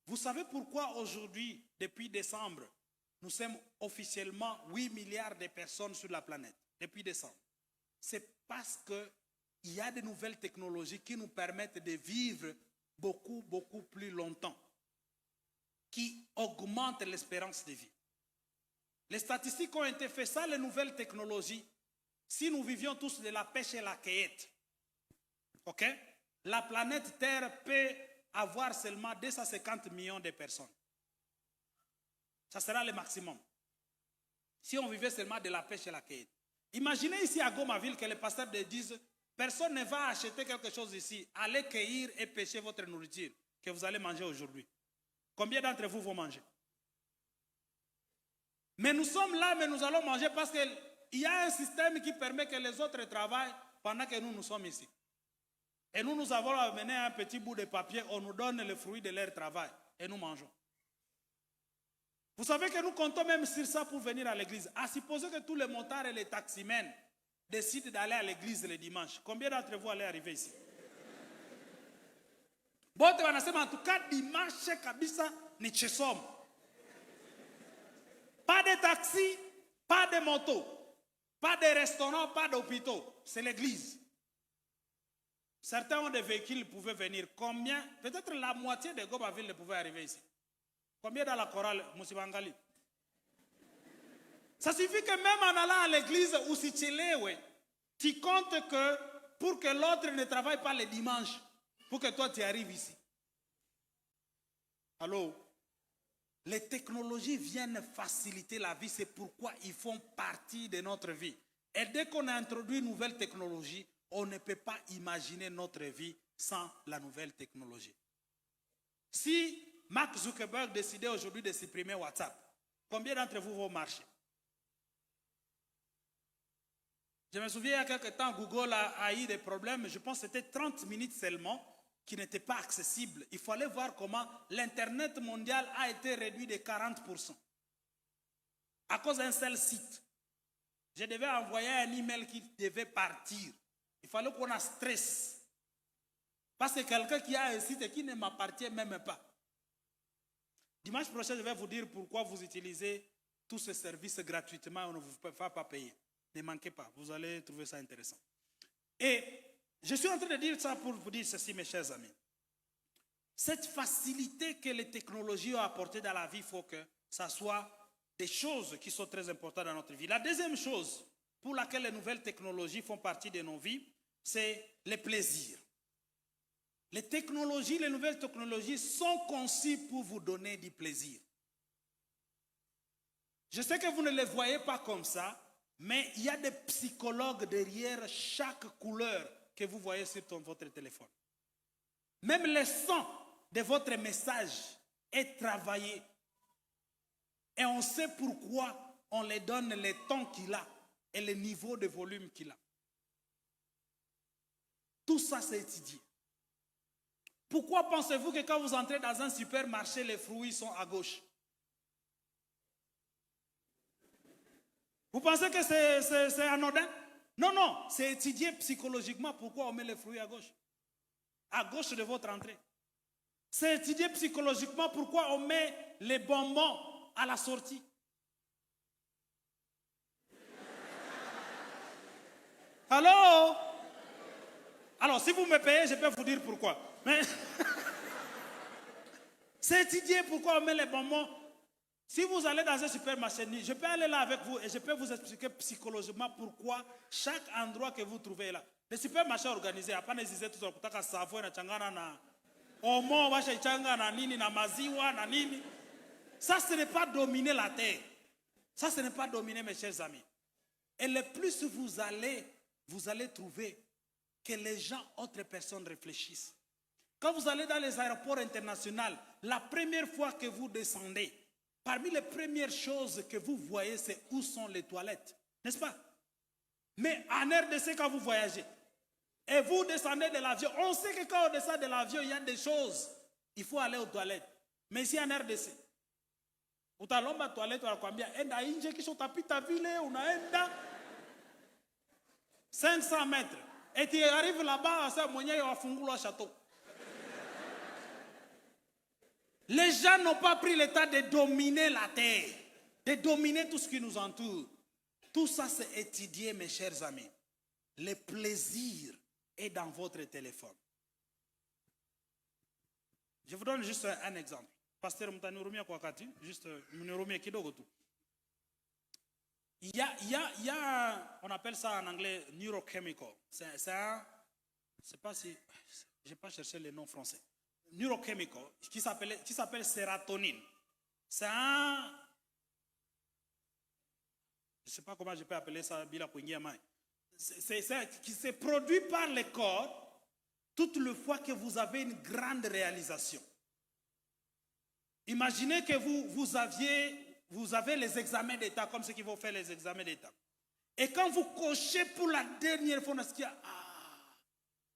vous savez pourquoi aujourd'hui, depuis décembre, nous sommes officiellement 8 milliards de personnes sur la planète, depuis décembre. C'est parce qu'il y a de nouvelles technologies qui nous permettent de vivre beaucoup, beaucoup plus longtemps, qui augmentent l'espérance de vie. Les statistiques ont été faites, ça, les nouvelles technologies, si nous vivions tous de la pêche et la cueillette, ok? La planète Terre peut avoir seulement 250 millions de personnes. Ça sera le maximum. Si on vivait seulement de la pêche et la cueillette. Imaginez ici à Gomaville que les pasteurs disent, personne ne va acheter quelque chose ici. Allez cueillir et pêcher votre nourriture que vous allez manger aujourd'hui. Combien d'entre vous vont manger? Mais nous sommes là, mais nous allons manger parce qu'il y a un système qui permet que les autres travaillent pendant que nous sommes ici. Et nous avons amené un petit bout de papier, on nous donne le fruit de leur travail et nous mangeons. Vous savez que nous comptons même sur ça pour venir à l'église. À supposer que tous les motards et les taximens décident d'aller à l'église le dimanche. Combien d'entre vous allez arriver ici? Bon, en tout cas, dimanche, kabisa ni chesom. Pas de taxi, pas de moto, pas de restaurant, pas d'hôpitaux. C'est l'église. Certains ont des véhicules, ils pouvaient venir. Combien? Peut-être la moitié de Gomaville ne pouvaient arriver ici. Combien dans la chorale, Moussibangali? Ça suffit que même en allant à l'église ou si tu es, tu comptes que pour que l'autre ne travaille pas le dimanche, pour que toi tu arrives ici. Alors, les technologies viennent faciliter la vie, c'est pourquoi ils font partie de notre vie. Et dès qu'on a introduit une nouvelle technologie, on ne peut pas imaginer notre vie sans la nouvelle technologie. Si Mark Zuckerberg décidait aujourd'hui de supprimer WhatsApp, combien d'entre vous vont marcher? Je me souviens, il y a quelques temps, Google a eu des problèmes. Je pense que c'était 30 minutes seulement qui n'étaient pas accessibles. Il fallait voir comment l'Internet mondial a été réduit de 40% à cause d'un seul site. Je devais envoyer un email qui devait partir. Il fallait qu'on a stress. Parce que quelqu'un qui a un site qui ne m'appartient même pas. Dimanche prochain, je vais vous dire pourquoi vous utilisez tous ces services gratuitement et on ne vous fait pas payer. Ne manquez pas, vous allez trouver ça intéressant. Et Je suis en train de dire ça pour vous dire ceci, mes chers amis. Cette facilité que les technologies ont apportée dans la vie, il faut que ça soit des choses qui sont très importantes dans notre vie. La deuxième chose pour laquelle les nouvelles technologies font partie de nos vies, c'est les plaisirs. Les technologies, les nouvelles technologies sont conçues pour vous donner du plaisir. Je sais que vous ne les voyez pas comme ça, mais il y a des psychologues derrière chaque couleur que vous voyez sur votre téléphone. Même le son de votre message est travaillé. Et on sait pourquoi on les donne les tons qu'il a et le niveau de volume qu'il a. Tout ça, c'est étudié. Pourquoi pensez-vous que quand vous entrez dans un supermarché, les fruits sont à gauche? Vous pensez que c'est anodin? Non, non, c'est étudié psychologiquement pourquoi on met les fruits à gauche de votre entrée. C'est étudié psychologiquement pourquoi on met les bonbons à la sortie. Allô? Alors, si vous me payez, je peux vous dire pourquoi. Mais c'est étudié pourquoi on met les bonbons. Si vous allez dans un supermarché, je peux aller là avec vous et je peux vous expliquer psychologiquement pourquoi chaque endroit que vous trouvez est là. Le supermarché organisé, après les tout ça, kutaka savo na changana na omo, washa changa na nini na maziwa na nini. Ça, ce n'est pas dominer la terre. Ça, ce n'est pas dominer, mes chers amis. Et le plus vous allez trouver que les gens, autres personnes réfléchissent. Quand vous allez dans les aéroports internationaux, la première fois que vous descendez, parmi les premières choses que vous voyez, c'est où sont les toilettes. N'est-ce pas? Mais en RDC, quand vous voyagez, et vous descendez de l'avion, on sait que quand on descend de l'avion, il y a des choses. Il faut aller aux toilettes. Mais ici en RDC, utalomba toilette wanakuambia enda nje kisha utapita vile unaenda 500 mètres. Et tu arrives là-bas, ça mwenyewe wafungula château. Les gens n'ont pas pris le temps de dominer la terre, de dominer tout ce qui nous entoure. Tout ça, c'est étudié, mes chers amis. Le plaisir est dans votre téléphone. Je vous donne juste un exemple. Pasteur Mtanurumia kwa wakati, juste mnurumia kidogo tu. Il y a, on appelle ça en anglais neurochemical. C'est pas si, j'ai pas cherché le nom français. Neurochemical, qui s'appelle sérotonine. C'est un, je ne sais pas comment je peux appeler ça, bila kuingia mai. Qui se produit par le corps toute le fois que vous avez une grande réalisation. Imaginez que vous avez les examens d'État, comme ceux qui vont faire les examens d'État. Et quand vous cochez pour la dernière fois,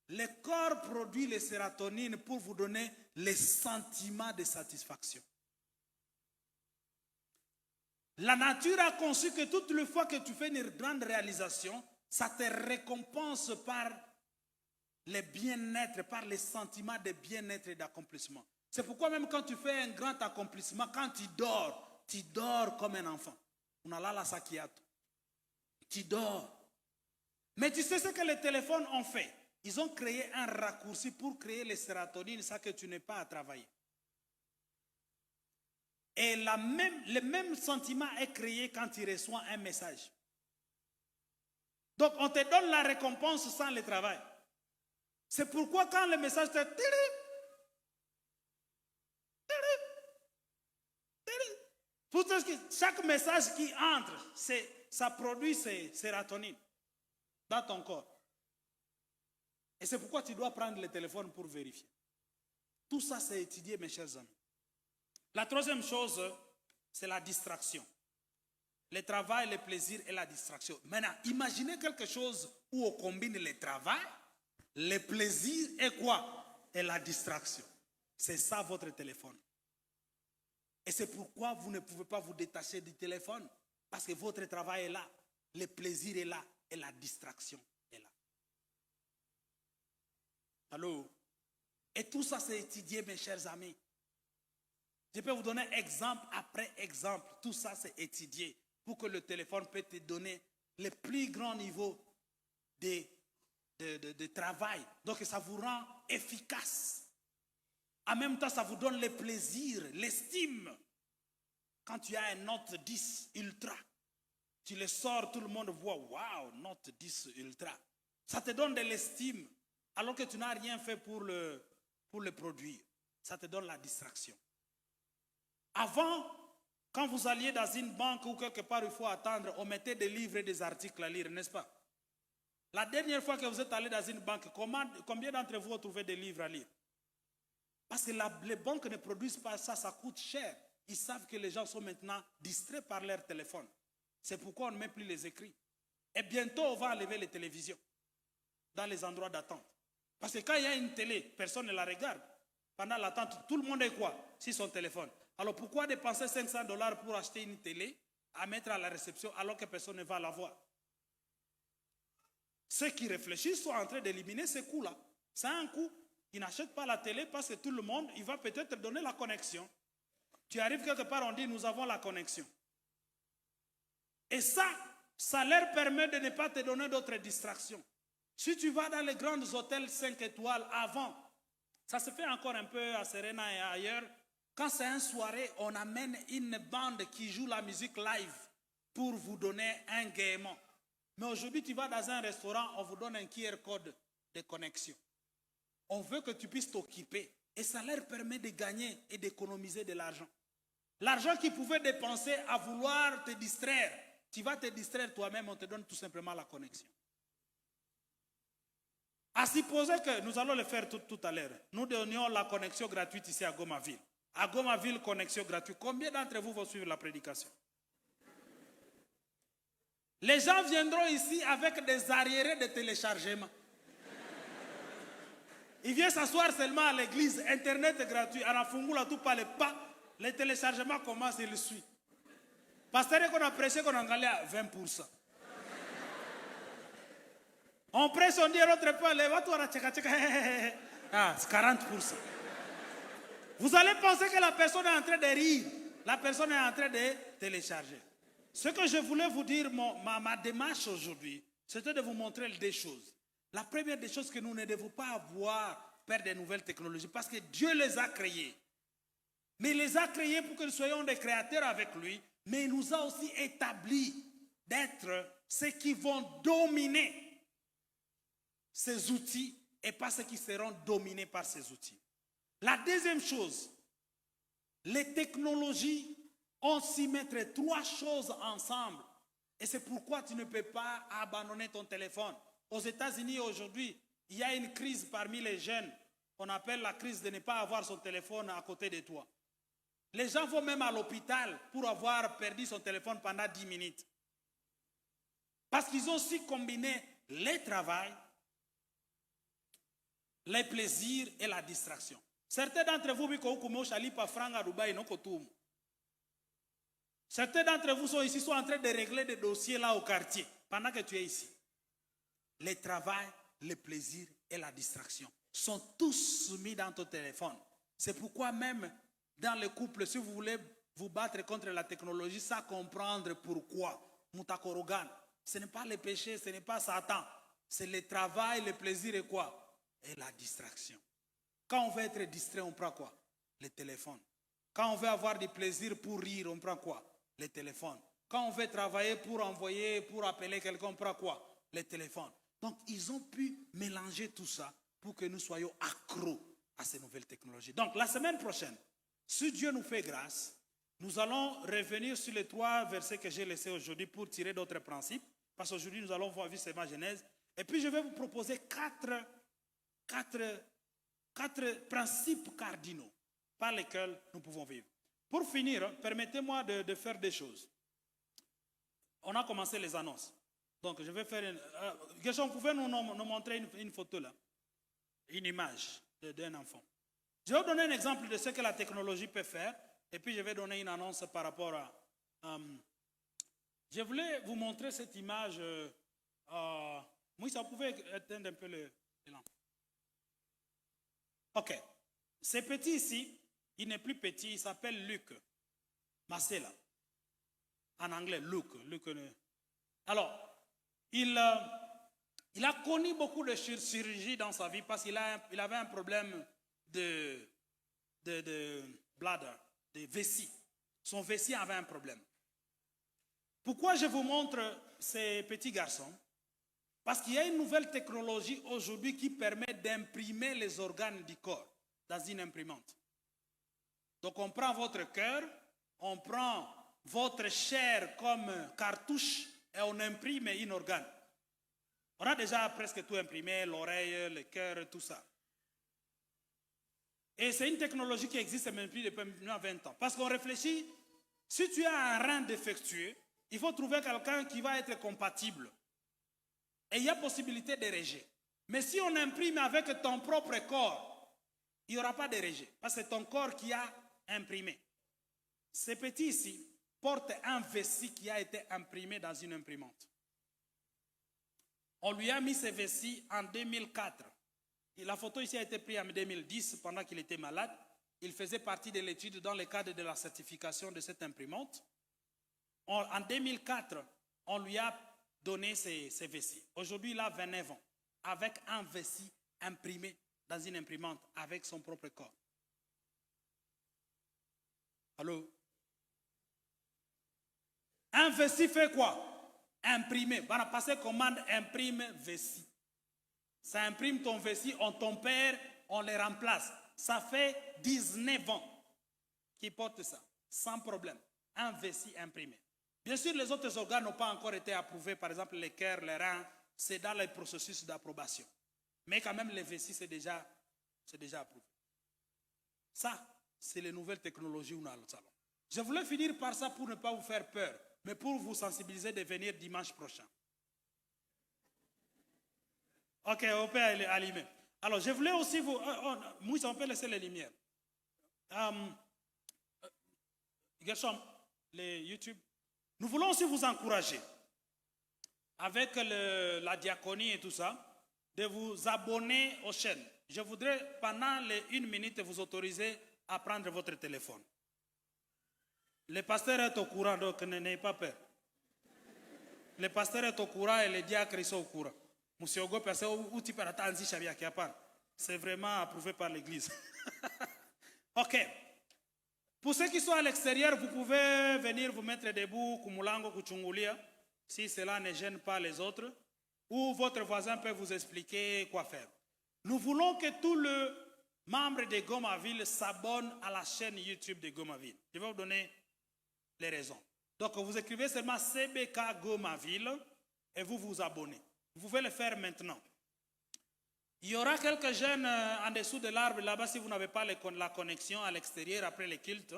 le corps produit les sérotonines pour vous donner les sentiments de satisfaction. La nature a conçu que toute le fois que tu fais une grande réalisation, ça te récompense par le bien-être, par les sentiments de bien-être et d'accomplissement. C'est pourquoi même quand tu fais un grand accomplissement, quand tu dors comme un enfant. Unalala sakiato. Tu dors. Mais tu sais ce que les téléphones ont fait? Ils ont créé un raccourci pour créer les sérotonines, ça que tu n'es pas à travailler. Et le même sentiment est créé quand tu reçois un message. Donc on te donne la récompense sans le travail. C'est pourquoi quand le message te... Chaque message qui entre, ça produit ces sérotonines dans ton corps. Et c'est pourquoi tu dois prendre le téléphone pour vérifier. Tout ça, c'est étudié, mes chers amis. La troisième chose, c'est la distraction. Le travail, le plaisir et la distraction. Maintenant, imaginez quelque chose où on combine le travail, le plaisir et quoi? Et la distraction. C'est ça votre téléphone. Et c'est pourquoi vous ne pouvez pas vous détacher du téléphone. Parce que votre travail est là, le plaisir est là et la distraction est là. Allô? Et tout ça, c'est étudié, mes chers amis. Je peux vous donner exemple après exemple. Tout ça, c'est étudié pour que le téléphone puisse te donner le plus grand niveau de de travail. Donc ça vous rend efficace. En même temps, ça vous donne le plaisir, l'estime. Quand tu as un Note 10 Ultra, tu le sors, tout le monde voit, waouh, Note 10 Ultra. Ça te donne de l'estime, alors que tu n'as rien fait pour le produire. Ça te donne la distraction. Avant, quand vous alliez dans une banque ou quelque part, il faut attendre, on mettait des livres et des articles à lire, n'est-ce pas? La dernière fois que vous êtes allé dans une banque, combien d'entre vous ont trouvé des livres à lire? Parce que les banques ne produisent pas ça, ça coûte cher. Ils savent que les gens sont maintenant distraits par leur téléphone. C'est pourquoi on ne met plus les écrits. Et bientôt, on va enlever les télévisions dans les endroits d'attente. Parce que quand il y a une télé, personne ne la regarde. Pendant l'attente, tout le monde est quoi? Sur son téléphone. Alors pourquoi dépenser $500 pour acheter une télé à mettre à la réception alors que personne ne va la voir? Ceux qui réfléchissent sont en train d'éliminer ces coûts-là. C'est un coût. Ils n'achètent pas la télé parce que tout le monde, il va peut-être te donner la connexion. Tu arrives quelque part, on dit nous avons la connexion. Et ça leur permet de ne pas te donner d'autres distractions. Si tu vas dans les grands hôtels 5 étoiles avant, ça se fait encore un peu à Serena et ailleurs, quand c'est une soirée, on amène une bande qui joue la musique live pour vous donner un gaiement. Mais aujourd'hui, tu vas dans un restaurant, on vous donne un QR code de connexion. On veut que tu puisses t'occuper. Et ça leur permet de gagner et d'économiser de l'argent. L'argent qu'ils pouvaient dépenser à vouloir te distraire, tu vas te distraire toi-même, on te donne tout simplement la connexion. À supposer que nous allons le faire tout à l'heure, nous donnions la connexion gratuite ici à Gomaville. À Gomaville, connexion gratuite. Combien d'entre vous vont suivre la prédication? Les gens viendront ici avec des arriérés de téléchargement. Ils viennent s'asseoir seulement à l'église, Internet est gratuit. À la Fungula, tout parle pas. Les téléchargements commencent et le suivent. Pasteur, qu'on a prêché qu'on a gagné à 20%. On prêche, on dit à l'autre part, c'est 40%. Vous allez penser que la personne est en train de rire. La personne est en train de télécharger. Ce que je voulais vous dire, ma démarche aujourd'hui, c'était de vous montrer deux choses. La première des choses que nous ne devons pas avoir peur des nouvelles technologies parce que Dieu les a créées. Mais il les a créées pour que nous soyons des créateurs avec lui, mais il nous a aussi établi d'être ceux qui vont dominer ces outils et pas ceux qui seront dominés par ces outils. La deuxième chose, les technologies ont s'y mettre trois choses ensemble. Et c'est pourquoi tu ne peux pas abandonner ton téléphone. Aux États-Unis aujourd'hui, il y a une crise parmi les jeunes. On appelle la crise de ne pas avoir son téléphone à côté de toi. Les gens vont même à l'hôpital pour avoir perdu son téléphone pendant 10 minutes. Parce qu'ils ont aussi combiné le travail, les plaisirs et la distraction. Certains d'entre vous, certains d'entre vous sont ici, sont en train de régler des dossiers là au quartier, pendant que tu es ici. Le travail, le plaisir et la distraction sont tous soumis dans ton téléphone. C'est pourquoi même dans le couple, si vous voulez vous battre contre la technologie, ça comprendre pourquoi. Mutakorogan. Ce n'est pas le péché, ce n'est pas Satan. C'est le travail, le plaisir et quoi? Et la distraction. Quand on veut être distrait, on prend quoi? Le téléphone. Quand on veut avoir du plaisir pour rire, on prend quoi? Le téléphone. Quand on veut travailler pour envoyer, pour appeler quelqu'un, on prend quoi? Le téléphone. Donc, ils ont pu mélanger tout ça pour que nous soyons accros à ces nouvelles technologies. Donc, la semaine prochaine, si Dieu nous fait grâce, nous allons revenir sur les 3 versets que j'ai laissés aujourd'hui pour tirer d'autres principes. Parce qu'aujourd'hui, nous allons voir ma Genèse. Et puis, je vais vous proposer quatre principes cardinaux par lesquels nous pouvons vivre. Pour finir, permettez-moi de faire des choses. On a commencé les annonces. Donc, je vais faire une... Gershon, vous pouvez nous montrer une photo là? Une image d'un enfant. Je vais vous donner un exemple de ce que la technologie peut faire. Et puis, je vais donner une annonce par rapport à... je voulais vous montrer cette image. Oui, ça pouvait éteindre un peu le lampe. OK. Ce petit ici, il n'est plus petit, il s'appelle Luc. Marcella. En anglais, Luc. Alors, il Il a connu beaucoup de chirurgie dans sa vie parce qu'il avait un problème de bladder, de vessie. Son vessie avait un problème. Pourquoi je vous montre ces petits garçons? Parce qu'il y a une nouvelle technologie aujourd'hui qui permet d'imprimer les organes du corps dans une imprimante. Donc on prend votre cœur, on prend votre chair comme cartouche et on imprime un organe. On a déjà presque tout imprimé, l'oreille, le cœur, tout ça. Et c'est une technologie qui existe depuis 20 ans. Parce qu'on réfléchit, si tu as un rein défectueux, il faut trouver quelqu'un qui va être compatible. Et il y a possibilité de rejet. Mais si on imprime avec ton propre corps, il n'y aura pas de rejet. Parce que c'est ton corps qui a imprimé. Ce petit ici porte un vessie qui a été imprimé dans une imprimante. On lui a mis ce vessie en 2004. Et la photo ici a été prise en 2010 pendant qu'il était malade. Il faisait partie de l'étude dans le cadre de la certification de cette imprimante. En 2004, on lui a donné ces vessies. Aujourd'hui, il a 29 ans, avec un vessie imprimé dans une imprimante avec son propre corps. Allô? Un vessie fait quoi? Imprimer. On va passer commande imprime vessie. Ça imprime ton vessie, on ton père, on les remplace. Ça fait 19 ans qu'il porte ça, sans problème. Un vessie imprimé. Bien sûr, les autres organes n'ont pas encore été approuvés, par exemple les cœurs, les reins, c'est dans le processus d'approbation. Mais quand même, les vessies, c'est déjà approuvé. Ça, c'est les nouvelles technologies où on a le salon. Je voulais finir par ça pour ne pas vous faire peur, mais pour vous sensibiliser de venir dimanche prochain. Ok, on peut allumer. Alors, je voulais aussi vous... Mousse, on peut laisser les lumières. Gershom, les YouTube. Nous voulons aussi vous encourager, avec la diaconie et tout ça, de vous abonner aux chaînes. Je voudrais, pendant les 1 minute, vous autoriser à prendre votre téléphone. Le pasteur est au courant, donc n'ayez pas peur. Le pasteur est au courant et les diacres sont au courant. Monsieur Ogo, c'est vraiment approuvé par l'église. Ok. Pour ceux qui sont à l'extérieur, vous pouvez venir vous mettre debout, kumulango, kuchungulia, si cela ne gêne pas les autres, ou votre voisin peut vous expliquer quoi faire. Nous voulons que tous les membres de Gomaville s'abonnent à la chaîne YouTube de Gomaville. Je vais vous donner les raisons. Donc, vous écrivez seulement CBK Gomaville et vous vous abonnez. Vous pouvez le faire maintenant. Il y aura quelques jeunes en dessous de l'arbre là-bas si vous n'avez pas la connexion à l'extérieur après le culte,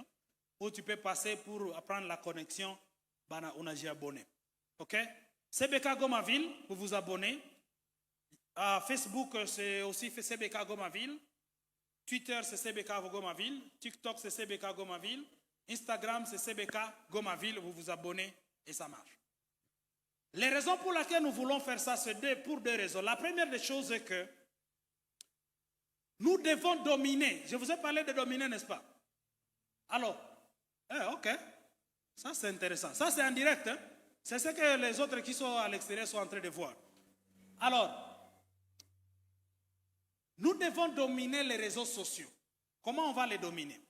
où tu peux passer pour apprendre la connexion, on a déjà abonné. Ok? CBK Gomaville, vous vous abonnez. Facebook, c'est aussi CBK Gomaville. Twitter, c'est CBK Gomaville. TikTok, c'est CBK Gomaville. Instagram, c'est CBK Gomaville. Vous vous abonnez et ça marche. Les raisons pour lesquelles nous voulons faire ça, c'est pour 2 raisons. La première des choses est que nous devons dominer. Je vous ai parlé de dominer, n'est-ce pas? Alors, ok. Ça, c'est intéressant. Ça, c'est en direct. Hein? C'est ce que les autres qui sont à l'extérieur sont en train de voir. Alors, nous devons dominer les réseaux sociaux. Comment on va les dominer?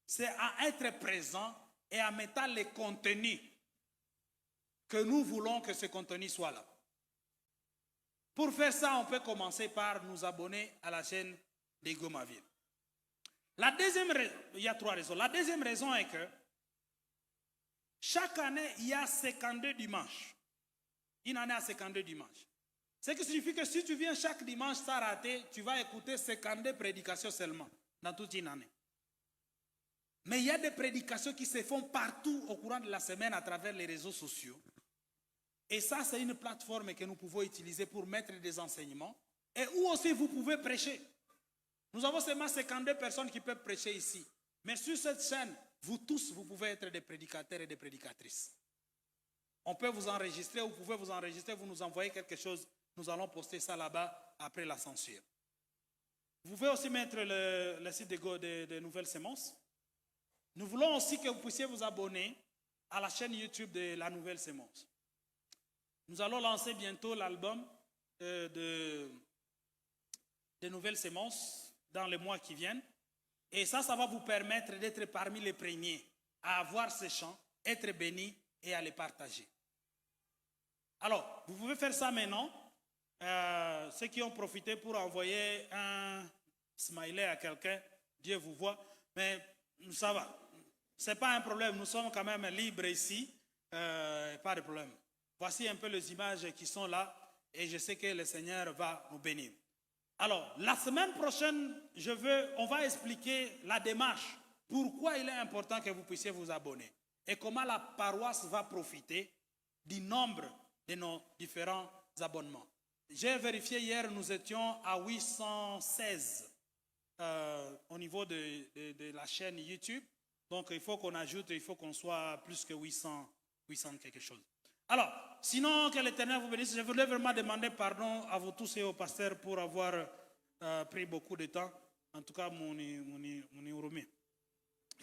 C'est à être présent et à mettre les contenus que nous voulons que ce contenu soit là. Pour faire ça, on peut commencer par nous abonner à la chaîne de Gomaville. La deuxième raison, il y a 3 raisons. La deuxième raison est que chaque année, il y a 52 dimanches. Une année à 52 dimanches. Ce qui signifie que si tu viens chaque dimanche sans rater, tu vas écouter 52 prédications seulement dans toute une année. Mais il y a des prédications qui se font partout au courant de la semaine à travers les réseaux sociaux. Et ça, c'est une plateforme que nous pouvons utiliser pour mettre des enseignements et où aussi vous pouvez prêcher. Nous avons seulement 52 personnes qui peuvent prêcher ici. Mais sur cette chaîne, vous tous, vous pouvez être des prédicateurs et des prédicatrices. On peut vous enregistrer, vous pouvez vous enregistrer, vous nous envoyez quelque chose, nous allons poster ça là-bas après la censure. Vous pouvez aussi mettre le site de Nouvelles Semences. Nous voulons aussi que vous puissiez vous abonner à la chaîne YouTube de la Nouvelle Semence. Nous allons lancer bientôt l'album de nouvelles semences dans les mois qui viennent. Et ça va vous permettre d'être parmi les premiers à avoir ces champs, être bénis et à les partager. Alors, vous pouvez faire ça maintenant. Ceux qui ont profité pour envoyer un smiley à quelqu'un, Dieu vous voit, mais ça va. Ce n'est pas un problème, nous sommes quand même libres ici, pas de problème. Voici un peu les images qui sont là et je sais que le Seigneur va nous bénir. Alors, la semaine prochaine, on va expliquer la démarche, pourquoi il est important que vous puissiez vous abonner et comment la paroisse va profiter du nombre de nos différents abonnements. J'ai vérifié hier, nous étions à 816 au niveau de la chaîne YouTube. Donc, il faut qu'on ajoute, il faut qu'on soit plus que 800 quelque chose. Alors, sinon, que l'Éternel vous bénisse. Je voulais vraiment demander pardon à vous tous et au pasteur pour avoir pris beaucoup de temps. En tout cas, mon Urumi.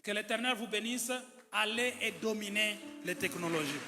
Que l'Éternel vous bénisse. Allez et dominez les technologies.